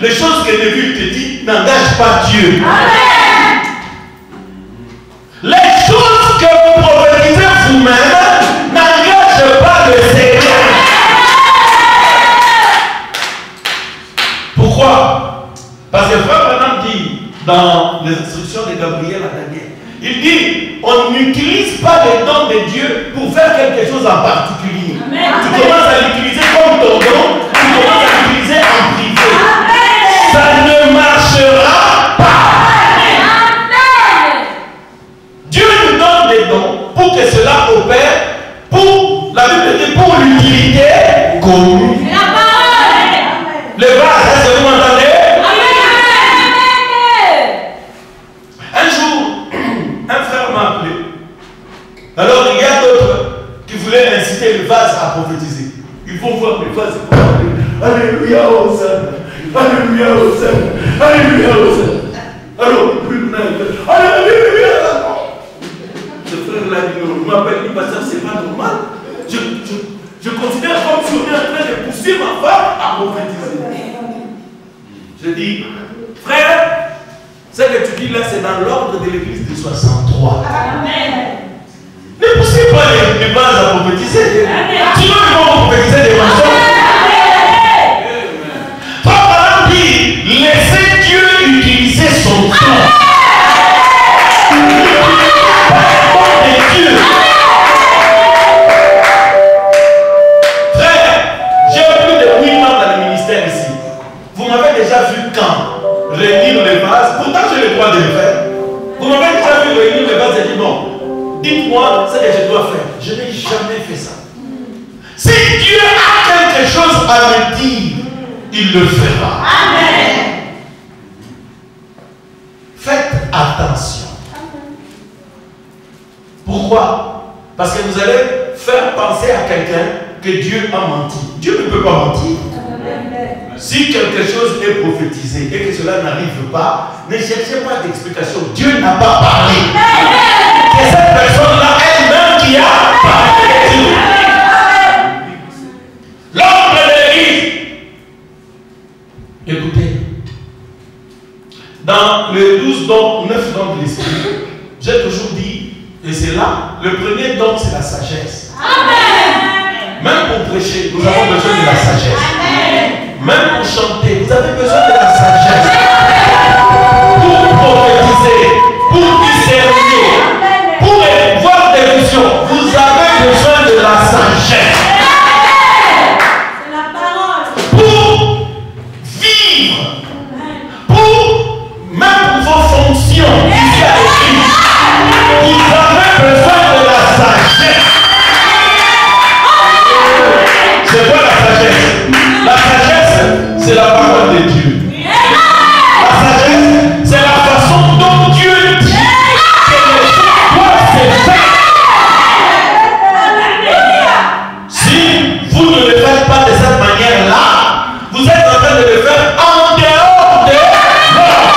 les choses que les vues te dit n'engagent pas Dieu. Amen. Les choses que vous prophétisez vous-même n'engagent pas le Seigneur. Pourquoi? Parce que Frère Branham dit dans les instructions de Gabriel à Daniel, il dit, on n'utilise pas les dons de Dieu pour faire quelque chose en particulier. Amen. Tu commences à l'utiliser comme ton don, tu commences à l'utiliser en privé. Amen. Ça ne marchera pas. Amen. Dieu nous donne des dons pour que cela opère pour, la Bible dit, pour l'utilité commune. La parole. Le vase, est-ce que vous m'entendez? Un jour, un frère m'a appelé. Alors il y a d'autres qui voulaient inciter le vase à prophétiser. Ils vont voir le vase et parler. Alléluia, Hosanna. Alléluia, Hosanna. Alléluia, Hosanna. Alors, Alléluia. Ce frère-là, il m'appelle, il dit, pasteur, c'est pas normal. Je considère comme si on est en train de pousser ma femme à prophétiser. Je dis, frère, ce que tu dis là, c'est dans l'ordre de l'église de 63. Amen. Ne poussez pas les bases à prophétiser. Sinon, ils vont prophétiser des mensonges. Frère dit, laissez Dieu utiliser son don. Dieu. Frère, j'ai plus de 8 ans dans le ministère ici. Vous m'avez déjà vu quand réunir les vases, pourtant j'ai le droit de le faire. Vous m'avez déjà vu réunir les vases et dire bon, dites-moi ce que je dois faire. Je n'ai jamais fait ça. Si Dieu a quelque chose à me dire, il le fera. Amen. Faites attention. Pourquoi? Parce que vous allez faire penser à quelqu'un que Dieu a menti. Dieu ne peut pas mentir. Si quelque chose est prophétisé et que cela n'arrive pas, ne cherchez pas d'explication. Dieu n'a pas parlé. C'est cette personne-là elle-même qui a parlé de Dieu. L'ordre de l'église. Écoutez, dans le 12 dons, 9 dons de l'esprit, j'ai toujours dit, et c'est là, le premier don c'est la sagesse. Amen. Même pour prêcher, nous avons besoin de la sagesse. Amen. Même pour chanter, vous avez besoin de la sagesse. Pour prophétiser, pour discerner, pour voir des visions, vous avez besoin de la sagesse. C'est la parole. Pour vivre, pour même pour vos fonctions ici à l'église, vous avez besoin de la sagesse. C'est quoi la sagesse? La sagesse, c'est la parole de Dieu. La sagesse, c'est la façon dont Dieu dit que les choses doivent se faire. Si vous ne le faites pas de cette manière-là, vous êtes en train de le faire en dehors de l'ordre.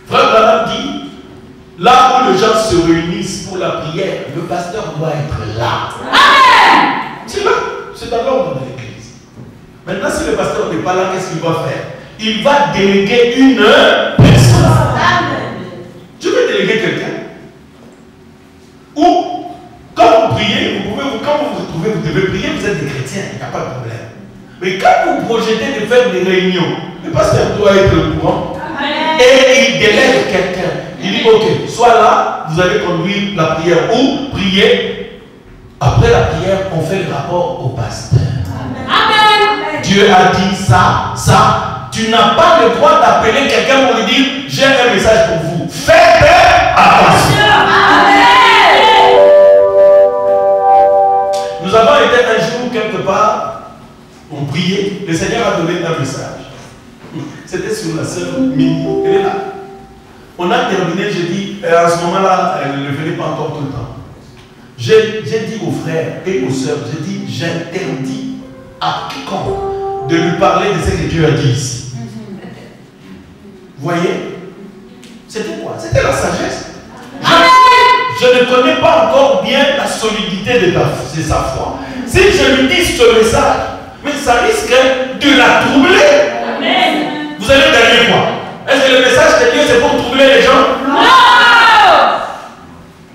Frère Branham dit, là où les gens se réunissent pour la prière, le pasteur doit être là. C'est là, c'est dans l'ordre de l'église. Maintenant, si le pasteur n'est pas là, qu'est-ce qu'il va faire? Il va déléguer une personne. Je vais déléguer quelqu'un. Ou, quand vous priez, quand vous vous retrouvez, vous devez prier, vous êtes des chrétiens, il n'y a pas de problème. Mais quand vous projetez de faire des réunions, le pasteur doit être au courant. Et il délègue quelqu'un. Il dit, ok, soit là, vous allez conduire la prière ou prier. Après la prière, on fait le rapport au pasteur. Amen. Dieu a dit ça, ça. Tu n'as pas le droit d'appeler quelqu'un pour lui dire, j'ai un message pour vous. Faites attention. Amen. Nous avons été un jour quelque part, on priait, le Seigneur a donné un message. C'était sur la sœur Mini. Elle est là. On a terminé, j'ai dit, à ce moment-là, elle ne venait pas encore tout le temps. J'ai dit aux frères et aux sœurs, j'ai dit, j'interdis à quiconque de lui parler de ce que Dieu a dit ici. Vous voyez? C'était quoi? C'était la sagesse. Je ne connais pas encore bien la solidité de sa foi. Si je lui dis ce message, mais ça risque de la troubler. Amen. Vous allez gagner quoi? Est-ce que le message de Dieu c'est pour troubler les gens? Non.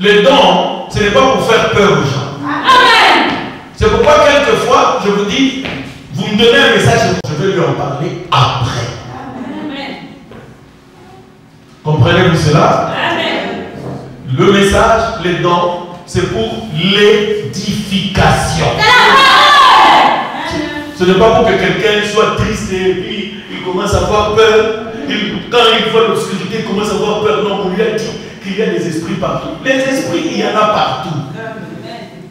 Les dons, ce n'est pas pour faire peur aux gens. Amen. C'est pourquoi quelquefois, je vous dis, vous me donnez un message, je vais lui en parler après. Amen. Comprenez-vous cela? Amen. Le message, les dons, c'est pour l'édification. Ce n'est pas pour que quelqu'un soit triste et puis il commence à avoir peur. Quand il voit l'obscurité, il commence à avoir peur. Non, on lui a dit qu'il y a des esprits partout. Les esprits, il y en a partout.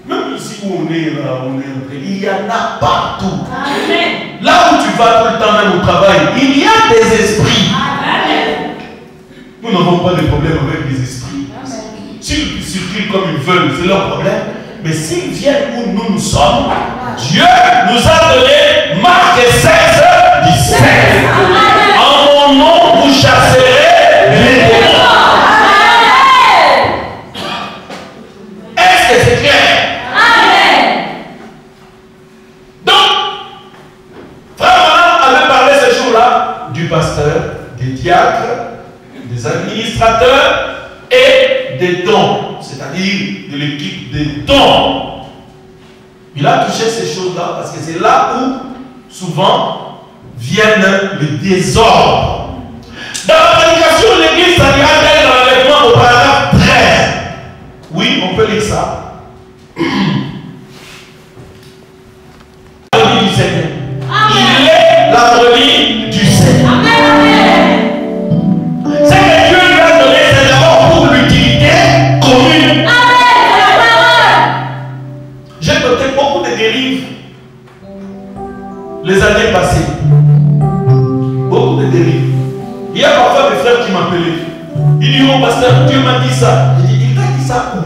Même ici où on est là, il y en a partout. Amen. Là où tu vas tout le temps, même au travail, il y a des esprits. Amen. Nous n'avons pas de problème avec les esprits. S'ils circulent comme ils veulent, c'est leur problème. Mais s'ils viennent où nous sommes, Dieu nous a donné Marc 16, 17. En mon nom, vous chasserez les démons. Est-ce que c'est clair? Amen. Donc, Frère Branham avait parlé ce jour-là du pasteur, des diacres, des administrateurs et des dons, c'est-à-dire de l'équipe des dons. Il a touché ces choses-là parce que c'est là où souvent viennent les désordres. Dans la prédication de l'église, ça dira dans l'enlèvement au paragraphe 13. Oui, on peut lire ça. La brebis du Seigneur. Il est la brebis du Seigneur. Amen. Ce que Dieu lui a donné, c'est d'abord pour l'utilité commune. J'ai noté beaucoup de dérives les années passées. Beaucoup de dérives. Il y a parfois des frères qui m'appelaient. Ils disent, oh pasteur, Dieu m'a dit ça. J'ai dit, il t'a dit ça où?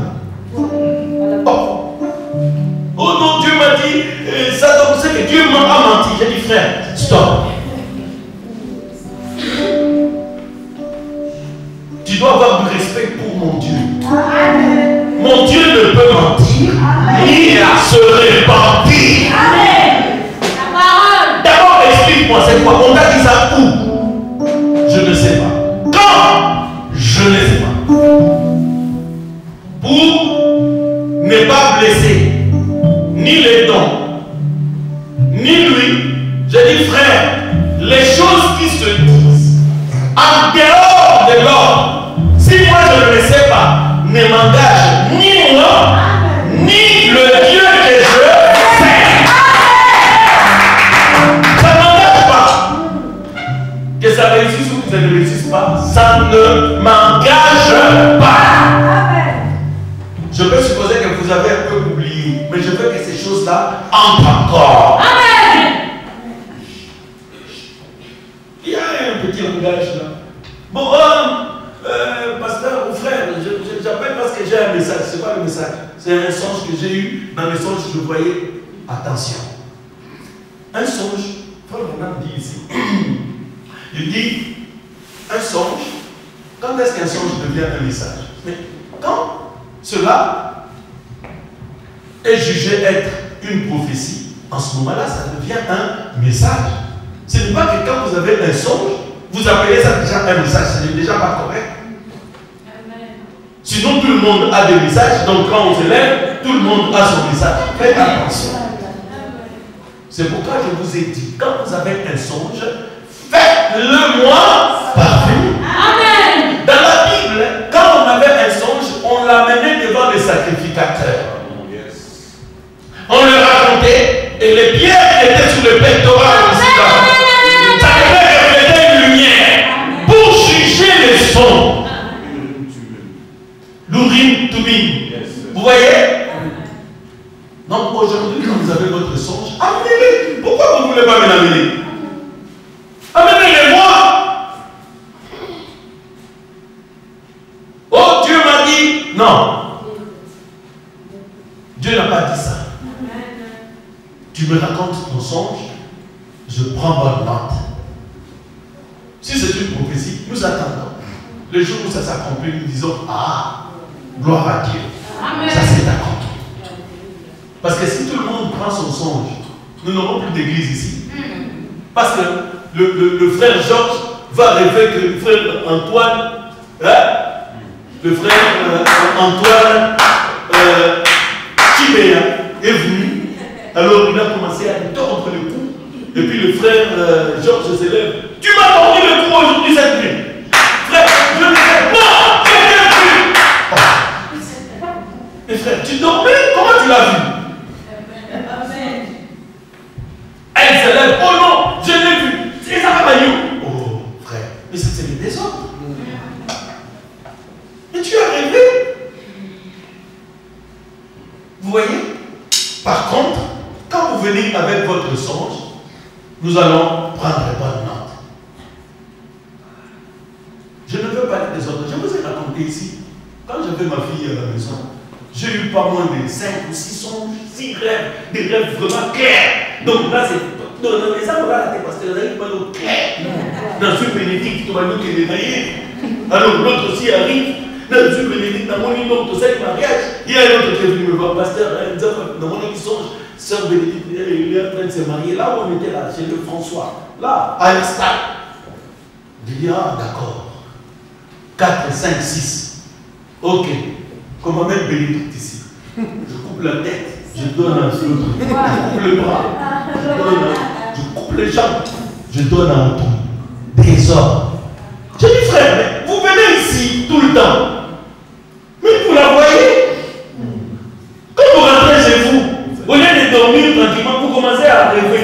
Oh non, Dieu m'a dit ça, donc c'est que Dieu m'a menti. J'ai dit, frère, stop. Tu dois avoir du respect pour mon Dieu. Mon Dieu ne peut mentir, ni se repentir. D'abord, explique-moi, c'est quoi? On t'a dit ça où? Je ne sais pas. Quand? Je ne sais pas. Pour ne pas blesser ni les dons, ni lui, j'ai dit, frère, les choses qui se disent en dehors de l'ordre, si moi je ne le sais pas, ne m'engage ni moi, ni le Dieu que je sais. Ça ne m'engage pas. Que ça réussisse ou que ça ne réussisse pas, ça ne m'engage pas. Je peux supposer que vous avez un peu oublié, mais je veux que ces choses-là entrent encore. Amen. Il y a un petit langage là. Bon, pasteur ou frère, j'appelle parce que j'ai un message. C'est pas le message. C'est un songe que j'ai eu. Dans le songe, je voyais. Attention. Un songe, Frère Branham dit ici. Il dit un songe. Quand est-ce qu'un songe devient un message? Mais quand cela est jugé être une prophétie, en ce moment-là, ça devient un message. Ce n'est pas que quand vous avez un songe, vous appelez ça déjà un message, ce n'est déjà pas correct. Sinon, tout le monde a des messages, donc quand on se lève, tout le monde a son message. Faites attention. C'est pourquoi je vous ai dit, quand vous avez un songe, faites-le moi parvenir. Amen. Dans la Bible, quand on avait un songe, on l'amenait devant les sacrificateurs. On le racontait et les pierres étaient sous le pectoral aussi. Ça devait refléter une lumière pour juger les sons. L'urim, Tumim. Vous voyez? Donc aujourd'hui, quand vous avez votre songe, amenez-les. Pourquoi vous ne voulez pas me l'amener? Amenez-les-moi. Oh, Dieu m'a dit. Non. Dieu n'a pas dit ça. Tu me racontes ton songe, je prends bonne note. Si c'est une prophétie, nous attendons. Le jour où ça s'accomplit, nous disons, ah, gloire à Dieu. Amen. Ça s'est accompli. Parce que si tout le monde prend son songe nous n'aurons plus d'église ici. Parce que le frère Georges va rêver que le frère Antoine, Chibéa est venu. Alors il a commencé à lui tordre le cou. Et puis le frère Georges se lève. Tu m'as tordu le cou aujourd'hui cette nuit. Frère, je ne sais pas. Mais frère, tu dormais? Comment tu l'as vu? Elle se lève. Oh non, je l'ai vu. C'est ça, Maillot. Oh, frère, mais ça, c'est le désordre. Mais tu as rêvé. Vous voyez? Par contre, quand vous venez avec votre songe, nous allons prendre bonne note. Je ne veux pas être désordre. Je vous ai raconté ici, quand j'avais ma fille à la maison, j'ai eu pas moins de 5 ou 6 songes, 6 rêves, des rêves vraiment clairs. Donc là, c'est dans les arbres là, parce que là, il va nous clair. Dans ce bénédict, tu vas nous qui est détaillé. Alors l'autre aussi arrive. Dans ce bénédict, dans mon nom, tout ça, le mariage. Il y a un autre qui est venu me voir, pasteur, dans mon qui songe, sœur Bénédicte, il est en train de se marier. Là où on était là, chez le François, là, à l'instant. Je dis, ah, d'accord. 4, 5, 6. Ok. Comment mettre Bénédicte ici? Je coupe la tête, je donne un flot, je coupe le bras, je coupe les jambes, je donne un tout. Trésor. Je dis, frère, mais vous venez ici tout le temps. Mais vous la voyez? Quand vous rentrez chez vous, au lieu de dormir tranquillement, vous commencez à rêver.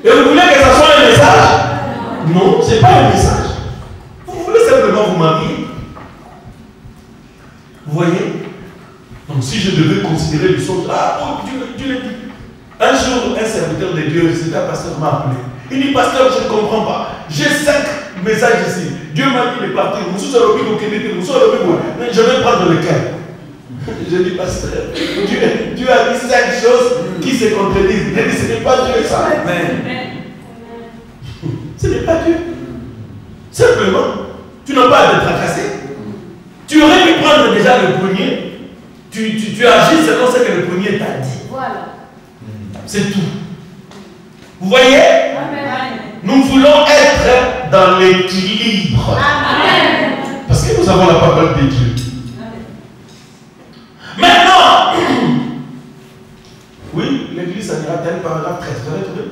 Et vous voulez que ça soit un message? Non, ce n'est pas un message. Vous voulez simplement vous marier. Vous voyez? Donc si je devais considérer le songe, ah, oh, Dieu l'a dit. Un jour, un serviteur de Dieu, c'était un pasteur, m'a appelé. Il dit, pasteur, je ne comprends pas. J'ai 5 messages ici. Dieu m'a dit de partir. Je vais prendre lequel? Je dis, pasteur, Dieu a dit 5 choses qui se contredisent. Il dit, ce n'est pas Dieu ça. Ce n'est pas Dieu. Simplement, tu n'as pas à te tracasser. Tu aurais pu prendre déjà le premier. Tu agis selon ce que le premier t'a dit. Voilà. C'est tout. Vous voyez? Amen. Nous voulons être dans l'équilibre. Amen. Parce que nous avons la parole de Dieu. Maintenant, oui, l'église s'anira-t-elle paragraphe 13? Vous avez trouvé?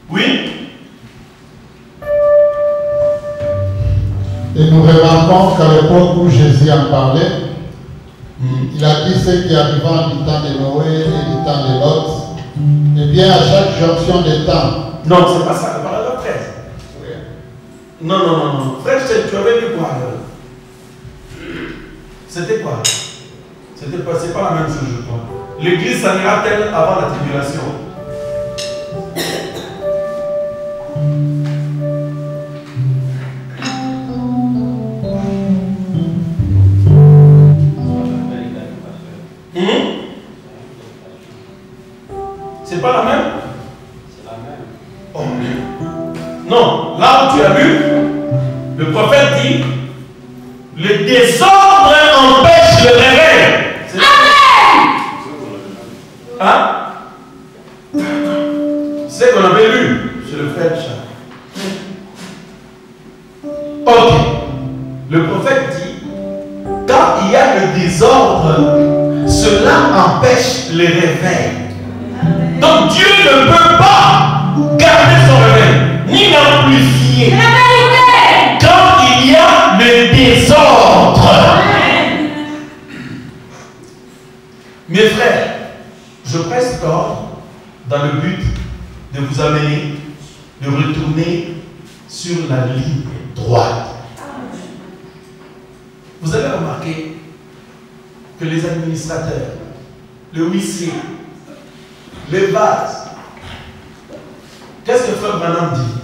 Oui. Et nous remarquons qu'à l'époque où Jésus en parlait, il a dit ce qui arriva du temps de Noé et du temps de Lot. Et bien à chaque jonction de temps. Non, c'est pas ça, le paragraphe 13. Oui. Non. Frère, tu avais dit quoi? C'était quoi? C'est pas la même chose, je crois. L'église s'anira-t-elle avant la tribulation? C'est pas la même? C'est la même. Oh. Non, là où tu as vu, le prophète dit, le désordre empêche le réveil. Amen. Hein? C'est qu'on avait lu chez le frère Charles. Ok. Le prophète dit, quand il y a le désordre, cela empêche le réveil. Donc Dieu ne peut pas garder son réveil, ni l'amplifier. Quand il y a le désordre. Mes frères, je presse corps dans le but de vous amener, de retourner sur la ligne droite. Vous avez remarqué que les administrateurs, le huissier, les vases, qu'est-ce que Frère Branham dit?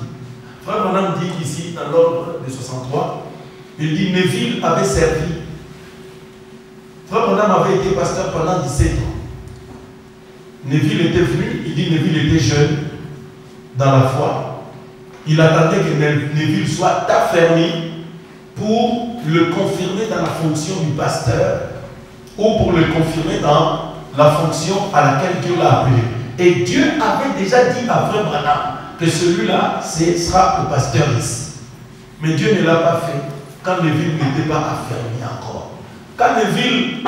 Frère Branham dit ici, dans l'ordre de 63, il dit Neville avait servi. Frère Branham avait été pasteur pendant 17 ans. Neville était venu, il dit Neville était jeune dans la foi. Il attendait que Neville soit affermi pour le confirmer dans la fonction du pasteur ou pour le confirmer dans la fonction à laquelle Dieu l'a appelé. Et Dieu avait déjà dit à Frère Branham que celui-là sera le pasteur ici. Mais Dieu ne l'a pas fait quand Neville n'était pas affermi encore. Quand Neville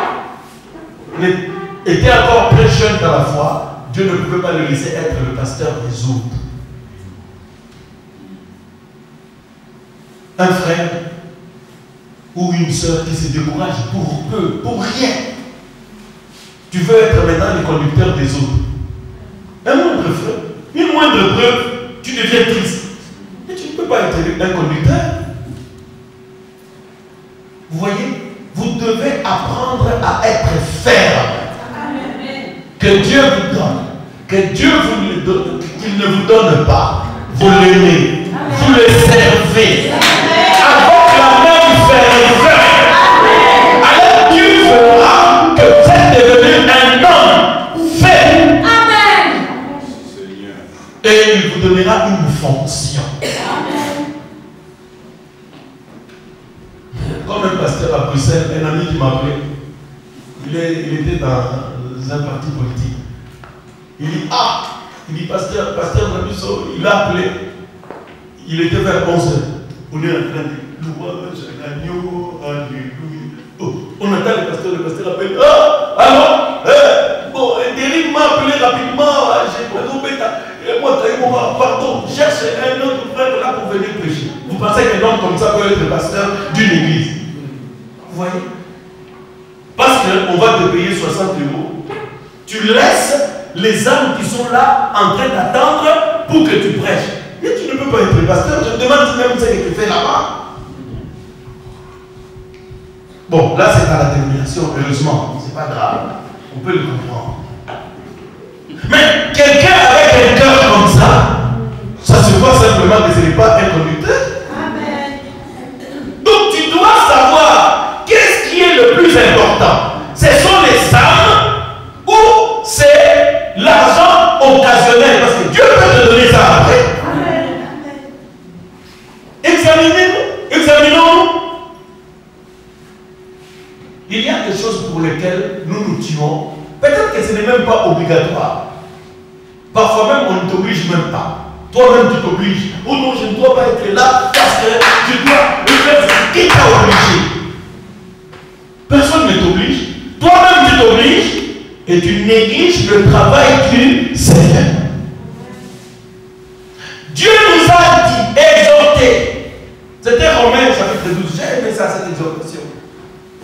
était encore très jeune dans la foi, Dieu ne pouvait pas le laisser être le pasteur des autres. Un frère ou une soeur qui se décourage pour peu, pour rien. Tu veux être maintenant le conducteur des autres. Un moindre frère, une moindre preuve, tu deviens triste. Et tu ne peux pas être un conducteur. Vous voyez, vous devez apprendre à être ferme. Que Dieu vous donne, que Dieu vous le donne, qu'il ne vous donne pas. Vous l'aimez, vous le servez. Avec la même fermeté. Alors Dieu fera que vous êtes devenu un homme fait. Amen. Et il vous donnera une fonction. Comme un pasteur à Bruxelles, un ami qui m'a appelé, il était dans un parti politique. Il dit, pasteur Nabiso, il a appelé, il était vers 11h. On est en train de louange, agneau, alléluia. Oh, on attend le pasteur appelle, alors, bon, Derrick m'a appelé rapidement, j'ai pardon, cherche un autre frère là pour venir prêcher. Vous pensez qu'un homme comme ça peut être pasteur d'une église? Vous voyez? Parce qu'on va te payer 60 €. Tu laisses les âmes qui sont là en train d'attendre pour que tu prêches. Mais tu ne peux pas être pasteur. Je me demande même ce que tu fais là-bas. Bon, là c'est à la termination, heureusement. C'est pas grave. On peut le comprendre. Mais quelqu'un avec un cœur comme ça se voit simplement que ce n'est pas un conducteur. Amen. Donc tu dois savoir qu'est-ce qui est le plus important. Ce sont les âmes ou c'est l'argent occasionnel. Parce que Dieu peut te donner ça après. Examinons-nous. Il y a des choses pour lesquelles nous nous tuons. Peut-être que ce n'est même pas obligatoire. Parfois même, on ne t'oblige même pas. Toi-même, tu t'obliges. Oh non, je ne dois pas être là parce que je dois le faire. Qui t'a obligé? Personne ne t'oblige. Toi-même, tu t'obliges et tu négliges le travail du Seigneur. Dieu nous a dit, exhorter. C'était Romains chapitre 12. J'ai aimé ça, cette exhortation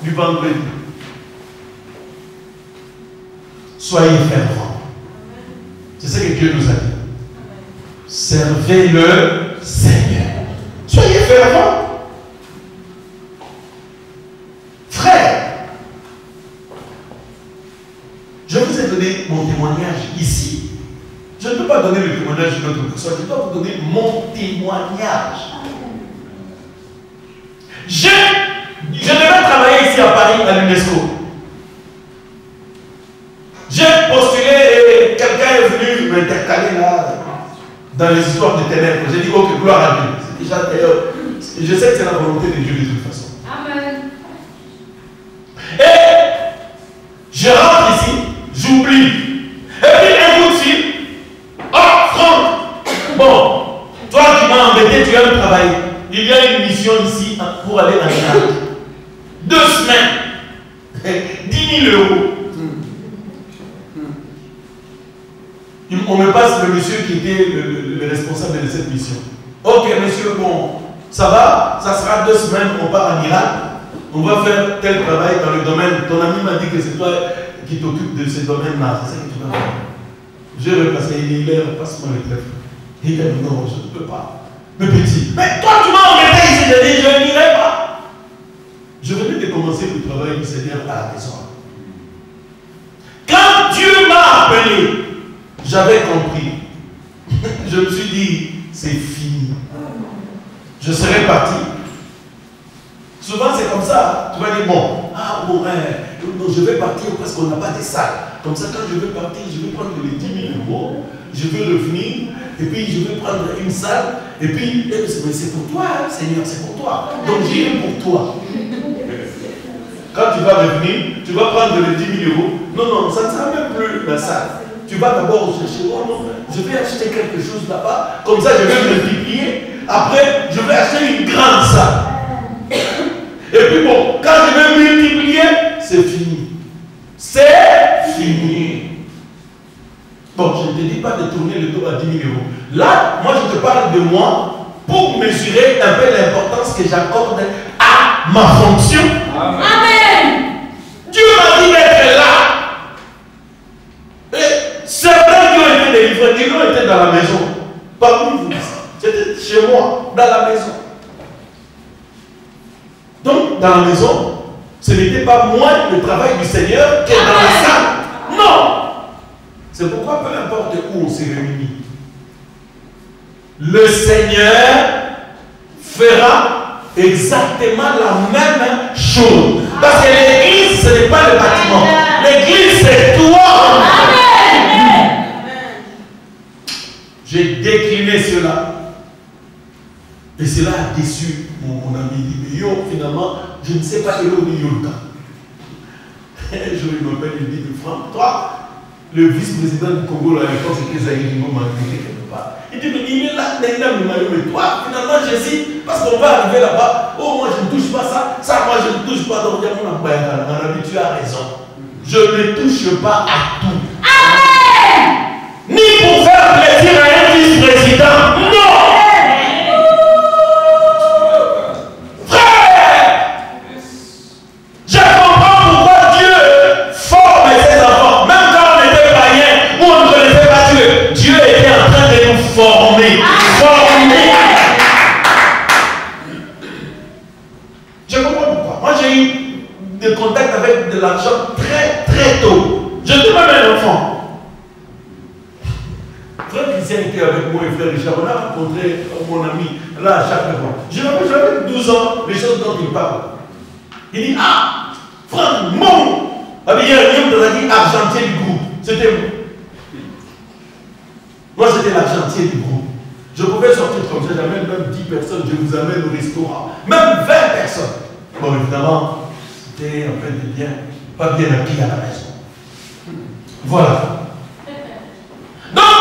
du vendredi. Soyez fervents. C'est ce que Dieu nous a dit. Servez le Seigneur. Soyez fervents. Frère, je vous ai donné mon témoignage ici. Je ne peux pas donner le témoignage d'une autre personne. Je dois vous donner mon témoignage. Je devais travailler ici à Paris, à l'UNESCO. J'ai postulé et quelqu'un est venu m'intercaler là dans les histoires de ténèbres. J'ai dit, ok, gloire à Dieu. C'est déjà d'ailleurs, je sais que c'est la volonté de Dieu de toute façon. Amen. Et je rentre ici, j'oublie. Et puis un coup de fil. Oh, Franck, bon, toi qui m'as embêté, tu aimes travailler. Il y a une mission ici pour aller en Irak. 2 semaines. 10 000 €. On me passe le monsieur qui était le responsable de cette mission. Ok, monsieur, bon, ça va, ça sera 2 semaines, on part en Irak. On va faire tel travail dans le domaine. Ton ami m'a dit que c'est toi qui t'occupes de ce domaine-là. C'est ça que tu vas faire. J'ai repassé, il est repasse-moi le téléphone. Il a dit non, je ne peux pas. Mais petit, mais toi tu m'as embêté ici, j'ai dit je n'irai pas. Je venais de commencer le travail du Seigneur à la maison. Quand Dieu m'a appelé, j'avais compris. Je me suis dit, c'est fini. Je serai parti. Souvent c'est comme ça. Tu vas dire, bon, je vais partir parce qu'on n'a pas de salle. Comme ça, quand je vais partir, je vais prendre les 10 000 €, je vais revenir, et puis je vais prendre une salle, et puis, c'est pour toi, hein, Seigneur, c'est pour toi. Donc j'irai pour toi. Quand tu vas revenir, tu vas prendre les 10 000 euros. Non, non, ça ne sera même plus la salle. Tu vas d'abord chercher, oh non, je vais acheter quelque chose là-bas, comme ça je vais multiplier. Après, je vais acheter une grande salle. Et puis bon, quand je vais multiplier, c'est fini. C'est fini. Bon, je ne te dis pas de tourner le dos à 10 000 euros. Là, moi je te parle de moi pour mesurer un peu l'importance que j'accorde à ma fonction. Amen. Dieu m'a dit d'être là. Et certains qui ont été délivrés, ils ont été dans la maison. Parmi vous, c'était chez moi, dans la maison. Donc, dans la maison, ce n'était pas moi le travail du Seigneur qui est dans la salle. Non. C'est pourquoi, peu importe où on s'est réunis, le Seigneur fera exactement la même chose. Parce que l'église, ce n'est pas le bâtiment. L'église, c'est toi. J'ai décliné cela. Et cela a déçu mon ami. Il dit, mais yo, finalement, je ne sais pas où est Yolka. Un jour, il m'appelle, il dit, Franck, toi, le vice-président du Congo, à l'époque, c'était Zahirimo Mangué quelque part. Il dit, mais il est là, mais toi, finalement, j'hésite, parce qu'on va arriver là-bas. Oh, moi, je ne touche pas ça. Ça, moi, je ne touche pas. Donc, mon ami, tu as raison. Je ne touche pas à tout. Amen. Ni pour faire plaisir à un vice-président. Non. Formé. Je comprends pourquoi. Moi j'ai eu des contacts avec de l'argent très très tôt. Je n'étais même un enfant. Frère Christian était avec moi et frère Richard. On a rencontré mon ami là à chaque fois. J'avais 12 ans, les choses dont il parle. Il dit, ah, frère, mon. Il y a un homme qui a dit argentier du groupe. C'était moi. Moi, j'étais l'argentier du groupe. Je pouvais sortir comme ça, j'amène même 10 personnes, je vous amène au restaurant. Même 20 personnes. Bon, évidemment, c'était un peu de bien, pas bien acquis à la maison. Voilà. Donc,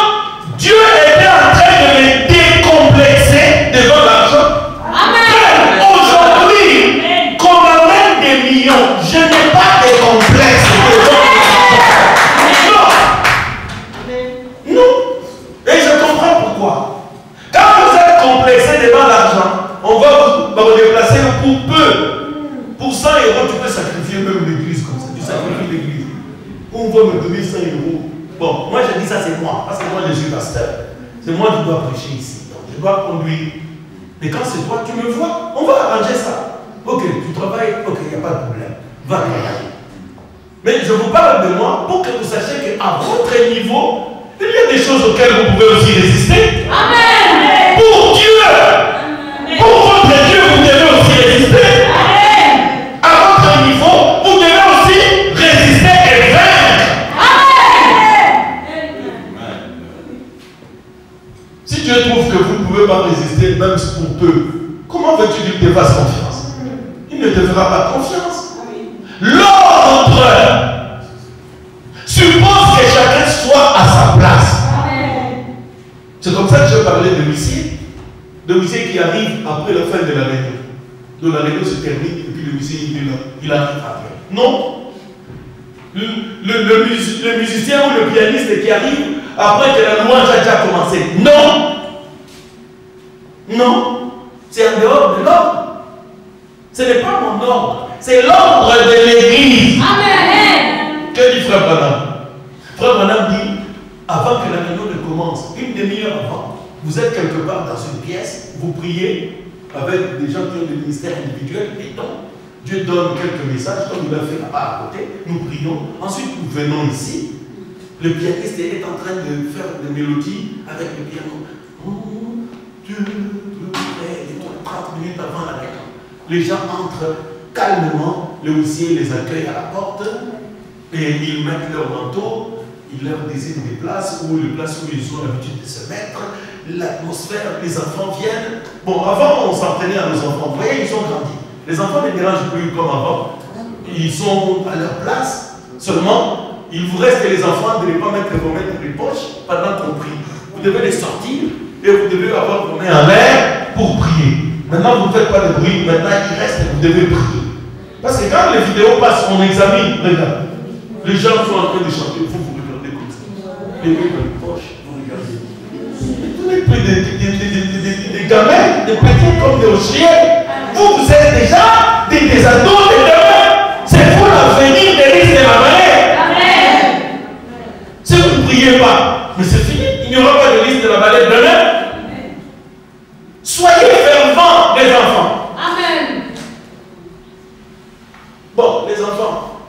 Dieu était en train de me décomplexer devant l'argent. Amen. Aujourd'hui, qu'on m'amène des millions, je n'ai pas de complexe devant l'argent. Non. Non. Et je comprends pourquoi. Quand vous êtes complexé devant l'argent, on va vous déplacer pour peu. Pour 100 euros, tu peux sacrifier même l'église comme ça. Tu sacrifies l'église. On va me donner 100 euros. Bon, moi je dis ça, c'est moi. Parce que moi je suis pasteur. C'est moi qui dois prêcher ici. Donc je dois conduire. Mais quand c'est toi, tu me vois, on va arranger ça. Ok, tu travailles, ok, il n'y a pas de problème. Va travailler. Mais je vous parle de moi pour que vous sachiez qu'à votre niveau, il y a des choses auxquelles vous pouvez aussi résister. Amen. Pour Dieu. Amen. Pour votre Dieu, vous devez aussi résister. Amen. À votre niveau, vous devez aussi résister et vaincre. Amen. Si Dieu trouve que vous ne pouvez pas résister, même pour peu, comment veux-tu qu'il te fasse confiance? Il ne te fera pas confiance. L'ordre suppose que chacun soit à sa place. C'est comme ça que je parlais de l'huissier. Le huissier qui arrive après la fin de la réunion. Donc la réunion se termine et puis le huissier il arrive après. Non. Le musicien ou le pianiste qui arrive après que la louange a déjà commencé. Non. Non. C'est en dehors de l'ordre. Ce n'est pas mon ordre. C'est l'ordre de l'église. Amen. Que dit Frère Branham? Frère Branham dit, avant que la réunion ne commence, une demi-heure avant, vous êtes quelque part dans une pièce, vous priez avec des gens qui ont des ministères individuels, et donc Dieu donne quelques messages, comme il a fait là-bas à côté, nous prions, ensuite nous venons ici, le pianiste est en train de faire des mélodies avec le piano. Oh, Dieu, et 30 minutes avant la réunion. Les gens entrent calmement, le huissier les accueille à la porte, et ils mettent leur manteau, ils leur désignent des places, ou les places où ils ont l'habitude de se mettre, l'atmosphère, les enfants viennent. Bon, avant on s'entraînait à nos enfants, vous voyez, ils ont grandi. Les enfants ne dérangent plus comme avant. ils sont à leur place. Seulement, il vous reste les enfants de ne pas mettre vos mains dans les poches pendant qu'on prie. Vous devez les sortir et vous devez avoir vos mains en l'air pour prier. Maintenant, vous ne faites pas de bruit. Maintenant, il reste et vous devez prier. Parce que quand les vidéos passent, on examine. Regarde. Les gens sont en train de chanter. Vous regardez comme ça. Les mains dans les poches, vous regardez. Vous n'êtes plus des gamins, des petits comme des ouvriers. Vous êtes déjà des ados, des gamins. C'est pour l'avenir des risques de la vallée. Amen. Si vous ne priez pas, mais c'est fini. Il n'y aura pas de liste de la vallée demain. Soyez fervents, les enfants. Amen. Bon, les enfants,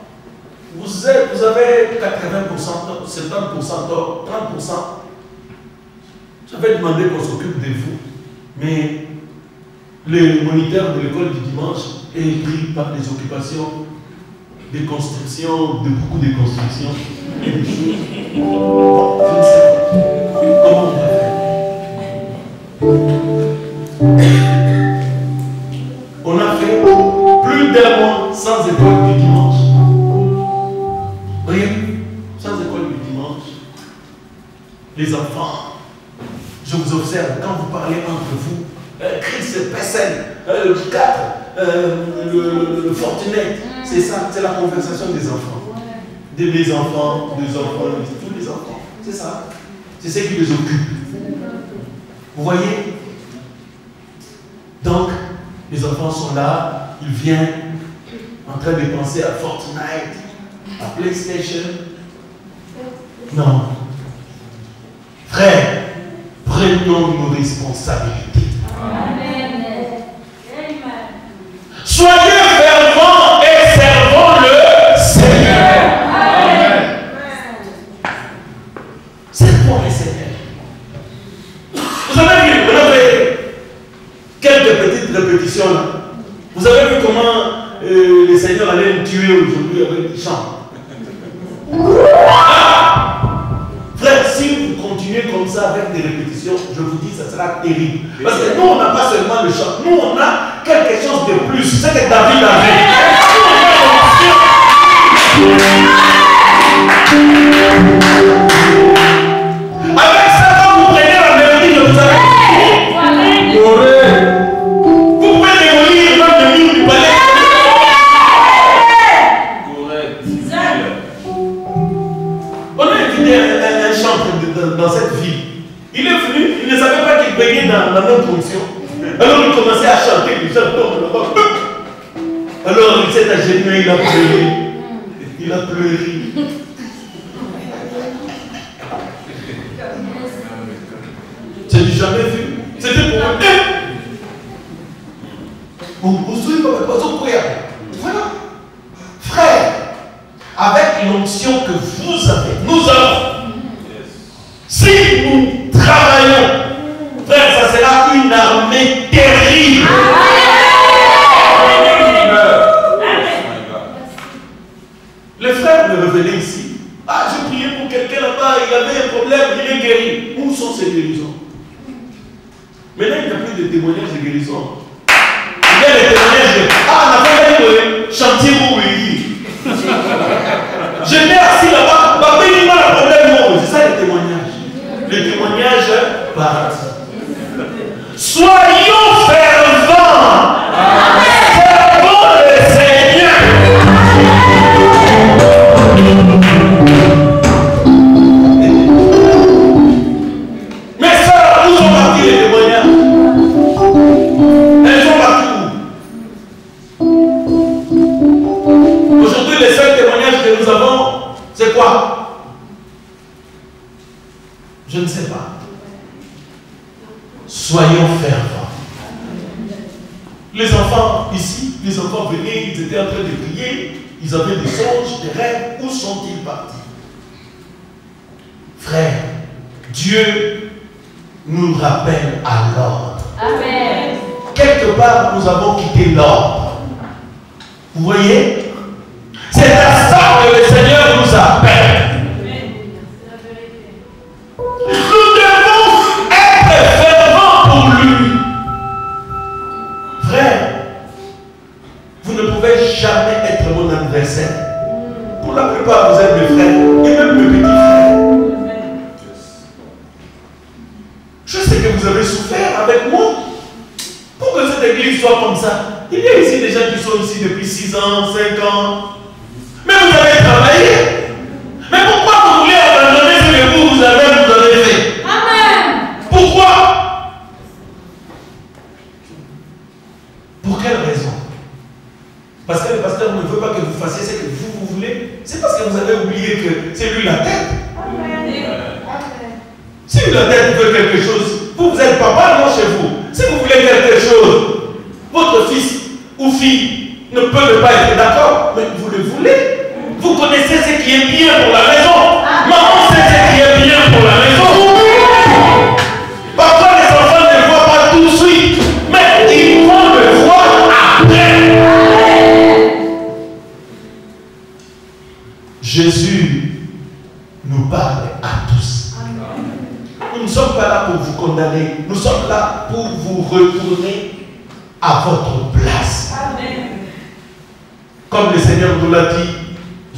vous avez 80%, 70% tort, 30%. J'avais demandé qu'on s'occupe de vous, mais le moniteur de l'école du dimanche est pris par des occupations, des constructions, de beaucoup de constructions. Bon, je ne sais pas. Comment on va faire? On a fait plus d'un mois sans école du dimanche. Rien, sans école du dimanche. Les enfants, je vous observe, quand vous parlez entre vous, Chris Pessel, le 4, le Fortinet, c'est ça, c'est la conversation des enfants. De mes enfants, des enfants, de tous les enfants. C'est ça. C'est ce qui les occupe. Vous voyez? Donc, les enfants sont là, ils viennent en train de penser à Fortnite, à PlayStation. Non. Frère, prenons nos responsabilités. Amen. Soyez fervents et servons le Seigneur. Amen. Servons le Seigneur. Vous avez vu, on a fait quelques petites répétitions là. Vous avez vu comment le Seigneur allait nous tuer aujourd'hui avec des chants. Frère, si vous continuez comme ça avec des répétitions, je vous dis, ça sera terrible. Parce que nous, on n'a pas seulement le chant, nous, on a quelque chose de plus. C'est que David avait. Avec ça, quand vous prenez la mélodie, vous avez vous pouvez démolir même le mur du palais. On a invité un chanteur dans cette ville. Il est venu, il ne savait pas qu'il baignait dans la même fonction. Alors il commençait à chanter, il chantait là-bas. Alors il s'est agenouillé, il a pleuré. Il a pleuré. Je n'ai jamais vu. C'était pour moi. Voilà. Frère, avec l'onction que vous avez, nous avons. Si nous travaillons, frère, ça sera une armée terrible. Le frère me revenait ici. Ah, j'ai prié pour quelqu'un là-bas, il avait un problème, il est guéri. Où sont ces guérisons? Maintenant, il n'y a plus de témoignages de guérison. Il y a des témoignages de ah, on a fait un chantier pour oui. Je l'ai assis là-bas, papa, il m'a le problème. C'est ça le témoignage. Le témoignage parti. Soyons fervents. Servons le Seigneur. Mais ça, où sont partis les témoignages? Elles sont partout. Aujourd'hui, les seuls témoignages que nous avons, c'est quoi? Je ne sais pas. Soyons fervents. Les enfants ici, les enfants venaient, ils étaient en train de prier, ils avaient des songes, des rêves. Où sont-ils partis? Frère, Dieu nous rappelle à l'ordre. Amen. Quelque part, nous avons quitté l'ordre. Vous voyez? C'est à ça que le Seigneur nous appelle. Nous devons être fervents pour lui. Frère, vous ne pouvez jamais être mon adversaire. 6 ans, 5 ans. Mais vous avez travaillé. Mais pourquoi vous voulez abandonner ce que vous avez fait? Amen. Pourquoi? Pour quelle raison? Parce que le pasteur ne veut pas que vous fassiez ce que vous voulez. C'est parce que vous avez oublié que c'est lui la tête. Si la tête veut quelque chose, vous êtes papa, non chez vous. Si vous voulez quelque chose, votre fils ou fille ne peut pas être d'accord, mais vous le voulez. Vous connaissez ce qui est bien pour la maison. Maman sait ce qui est bien pour la maison. Parfois les enfants ne voient pas tout de suite, mais ils vont le voir après. Jésus nous parle à tous. Nous ne sommes pas là pour vous condamner. Nous sommes là pour vous retourner à votre place. Amen. Comme le Seigneur nous l'a dit,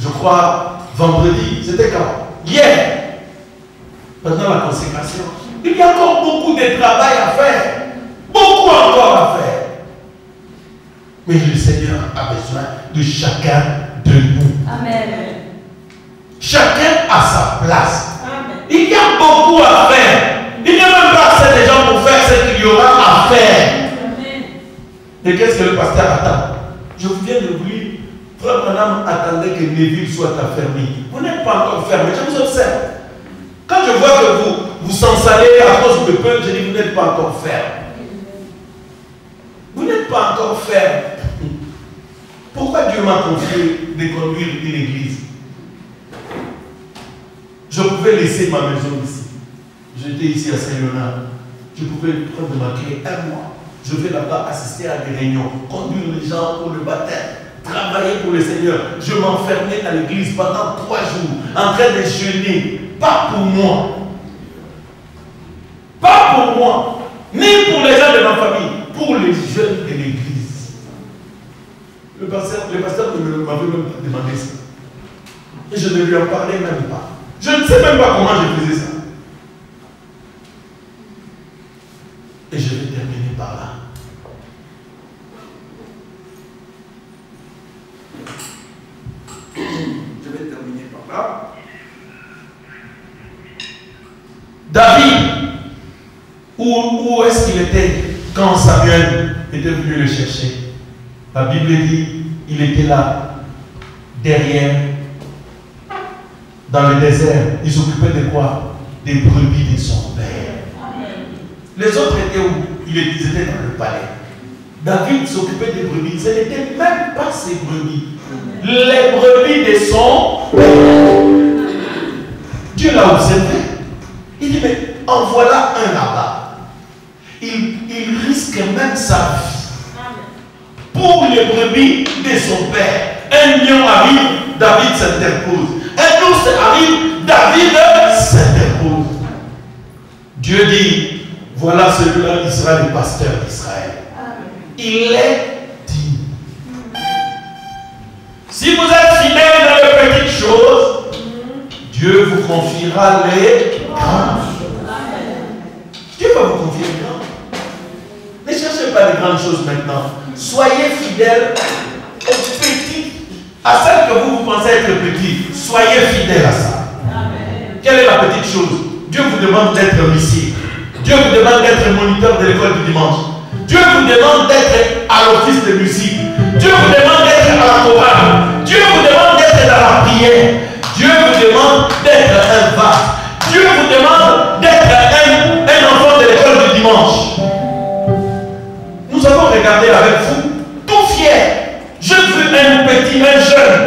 je crois, vendredi. C'était quand? Hier. Pendant la consécration. Il y a encore beaucoup de travail à faire. Beaucoup encore à faire. Mais le Seigneur a besoin de chacun de nous. Amen. Chacun a sa place. Amen. Il y a beaucoup à faire. Il n'y a même pas assez de gens pour faire ce qu'il y aura à faire. Amen. Et qu'est-ce que le pasteur attend? Je vous viens de vous dire, Frère Branham attendait que les villes soient affermies. Vous n'êtes pas encore fermés, je vous observe. Quand je vois que vous s'ensalez à cause de peu, je dis vous n'êtes pas encore ferme. Vous n'êtes pas encore ferme. Pourquoi Dieu m'a confié de conduire une église? Je pouvais laisser ma maison ici. J'étais ici à Saint-Léonard. Je pouvais prendre ma clé un mois. Je vais là-bas assister à des réunions, conduire les gens pour le baptême, travailler pour le Seigneur. Je m'enfermais à l'église pendant 3 jours, en train de jeûner. Pas pour moi. Pas pour moi. Ni pour les gens de ma famille. Pour les jeunes de l'église. Le pasteur ne m'avait même pas demandé ça. Et je ne lui en parlais même pas. Je ne sais même pas comment je faisais ça. Et je vais terminer par là. Je vais terminer par là. David, où est-ce qu'il était quand Samuel était venu le chercher? La Bible dit, il était là, derrière, dans le désert. Il s'occupait de quoi? Des brebis de son père. Les autres étaient où? Ils étaient dans le palais. David s'occupait des brebis. Ce n'était même pas ses brebis. Les brebis de son père. Dieu l'a observé. Il dit, mais en voilà un là-bas. Il risque même sa vie. Pour les brebis de son père. Un lion arrive, David s'interpose. Un ours arrive, David s'interpose. Dieu dit, voilà celui-là qui sera le pasteur d'Israël. Il est dit. Si vous êtes fidèles dans les petites choses, Dieu vous confiera les grandes choses. Dieu va vous confier les grandes. Ne cherchez pas les grandes choses maintenant. Soyez fidèles aux petites, à celles que vous pensez être petites. Soyez fidèles à ça. Quelle est la petite chose? Dieu vous demande d'être missionnaire. Dieu vous demande d'être moniteur de l'école du dimanche. Dieu vous demande d'être à l'office de musique. Dieu vous demande d'être à la chorale. Dieu vous demande d'être dans la prière. Dieu vous demande d'être un vaste. Dieu vous demande d'être un enfant de l'école du dimanche. Nous avons regardé avec vous, tout fier. Je veux un petit, un jeune.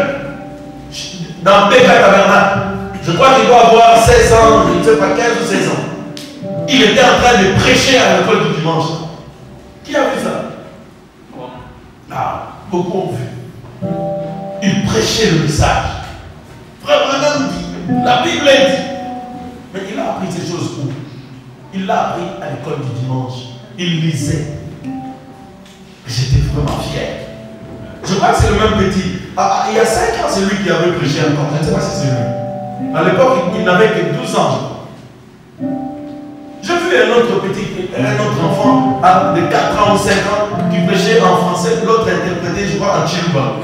Dans BK Tabernacle. Je crois qu'il doit avoir 16 ans, je ne sais pas, 15 ou 16 ans. Il était en train de prêcher à l'école du dimanche. Qui a vu ça? Ah, beaucoup ont vu. Il prêchait le message. Frère Branham dit, la Bible dit. Mais il a appris ces choses où? Il l'a appris à l'école du dimanche. Il lisait. J'étais vraiment fier. Je crois que c'est le même petit. Il y a 5 ans, c'est lui qui avait prêché encore. Je ne sais pas si c'est lui. À l'époque, il n'avait que 12 ans. J'ai vu un autre petit un autre enfant de 4 ans ou 5 ans qui prêchait en français, l'autre interprétait, je crois, en Chiluba.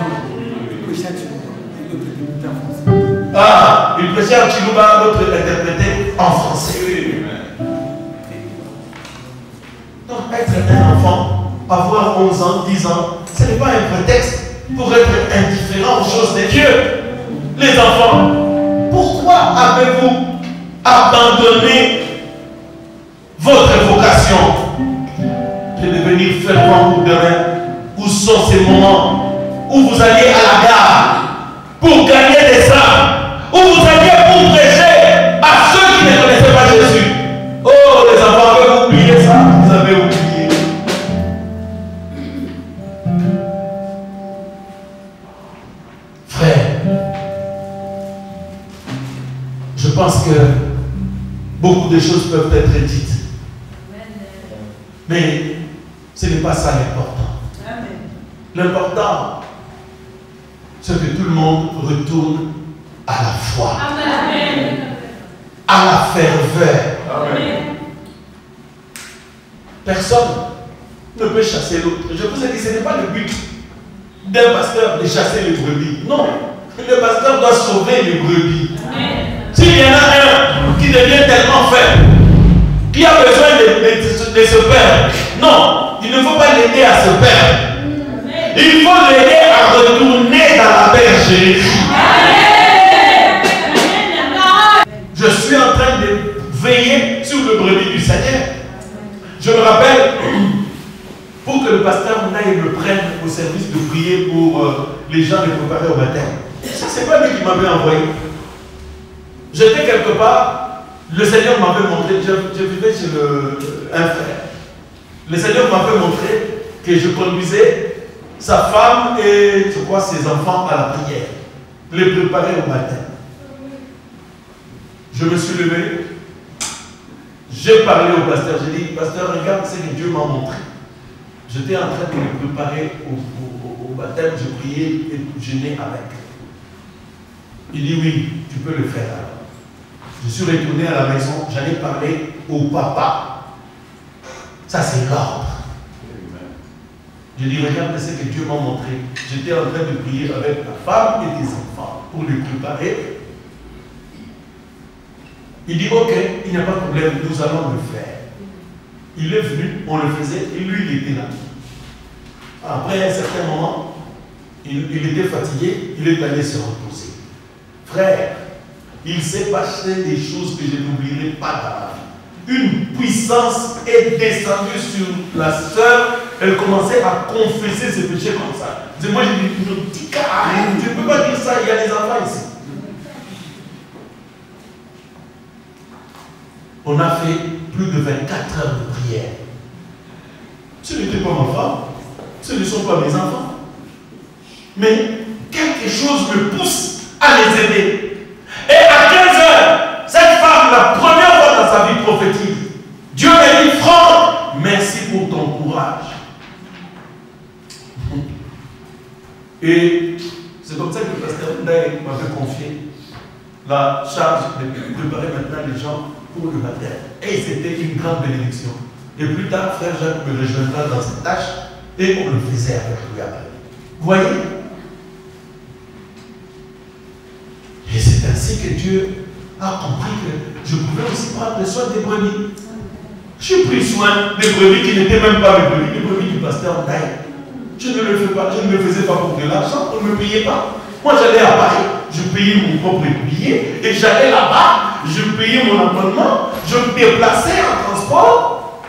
Ah, il prêchait en Chiluba, l'autre interprétait en français. Donc, être un enfant, avoir 11 ans, 10 ans, ce n'est pas un prétexte pour être indifférent aux choses de Dieu. Les enfants, pourquoi avez-vous abandonné votre vocation de devenir fervent pour demain? Où sont ces moments où vous alliez à la gare pour gagner des âmes, où vous alliez pour prêcher à ceux qui ne connaissaient pas Jésus? Oh, les enfants, avez-vous oublié ça? Vous avez oublié. Frère, je pense que beaucoup de choses peuvent être dites. Mais ce n'est pas ça l'important. L'important, c'est que tout le monde retourne à la foi, à la ferveur. Amen. Personne ne peut chasser l'autre. Je vous ai dit, ce n'est pas le but d'un pasteur de chasser les brebis. Non, le pasteur doit sauver les brebis. S'il y en a un qui devient tellement faible, qui a besoin de se perdre, non, il ne faut pas l'aider à se perdre. Il faut l'aider à retourner dans la bergerie. Je suis en train de veiller sur le brebis du Seigneur. Je me rappelle, pour que le pasteur Mounaï me prenne au service de prier pour les gens les préparer au baptême. Ça, c'est pas lui qui m'avait envoyé. J'étais quelque part, le Seigneur m'avait montré, je vivais chez un frère. Le Seigneur m'avait montré que je conduisais sa femme et, je crois, ses enfants à la prière, les préparer au baptême. Je me suis levé, j'ai parlé au pasteur, j'ai dit, pasteur, regarde ce que Dieu m'a montré. J'étais en train de me préparer au baptême, je priais et je jeûnais avec. Il dit, oui, tu peux le faire. Je suis retourné à la maison, j'allais parler au papa. Ça, c'est l'ordre. Je dis, regarde ce que Dieu m'a montré. J'étais en train de prier avec la femme et des enfants pour les préparer. Il dit, ok, il n'y a pas de problème, nous allons le faire. Il est venu, on le faisait, et lui, il était là. Après un certain moment, il était fatigué, il est allé se reposer. Frère, il s'est passé des choses que je n'oublierai pas dans ma vie. Une puissance est descendue sur la sœur, elle commençait à confesser ses péchés comme ça. Moi, j'ai dit, arrête, tu ne peux pas dire ça, il y a des enfants ici. On a fait plus de 24 heures de prière. Ce n'était pas ma femme, ce ne sont pas mes enfants. Mais quelque chose me pousse à les aider. Et à 15 heures, cette femme, la première fois dans sa vie prophétique, Dieu m'a dit, Franck, merci pour ton courage. Et c'est comme ça que le pasteur Ndaï m'avait confié la charge de préparer maintenant les gens pour le baptême. Et c'était une grande bénédiction. Et plus tard, frère Jacques me rejoindra dans cette tâche et on le faisait avec lui après. Vous voyez? Et c'est ainsi que Dieu a compris que je pouvais aussi prendre soin des brebis. J'ai pris soin des brebis qui n'étaient même pas mes brebis, les brebis du pasteur Ndaï. Je ne le fais pas, je ne le faisais pas pour de l'argent, on ne me payait pas. Moi j'allais à Paris, je payais mon propre billet et j'allais là-bas, je payais mon abonnement, je me déplaçais en transport.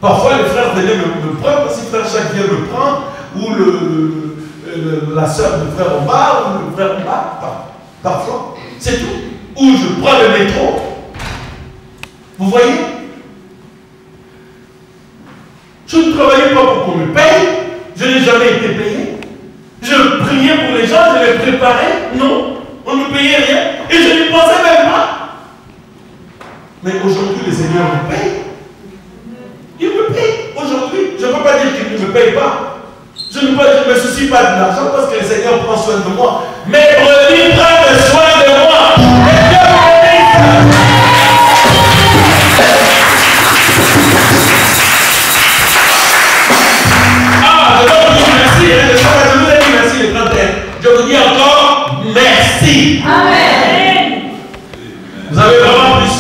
Parfois les frères venaient me prendre, si frère Jacques vient me prendre, ou la soeur de frère Omar, ou le frère Omar, parfois, c'est tout. Ou je prends le métro. Vous voyez? Je ne travaillais pas pour qu'on me paye, je n'ai jamais été payé. Je priais pour les gens, je les préparais, non, on ne payait rien, et je n'y pensais même pas. Mais aujourd'hui, le Seigneur me paye. Il me paye. Aujourd'hui, je ne peux pas dire qu'il ne me paye pas. Je ne me soucie pas de l'argent parce que le Seigneur prend soin de moi. Mes brebis prennent soin de moi. Et Dieu me bénisse.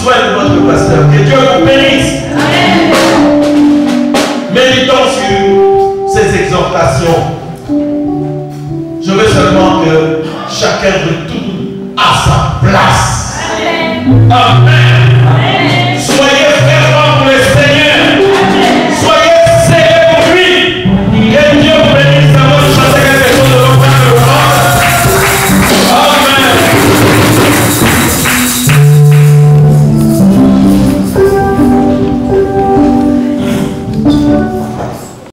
soin de votre pasteur. Que Dieu vous bénisse. Méditons sur ces exhortations. Je veux seulement que chacun retourne à sa place. Amen.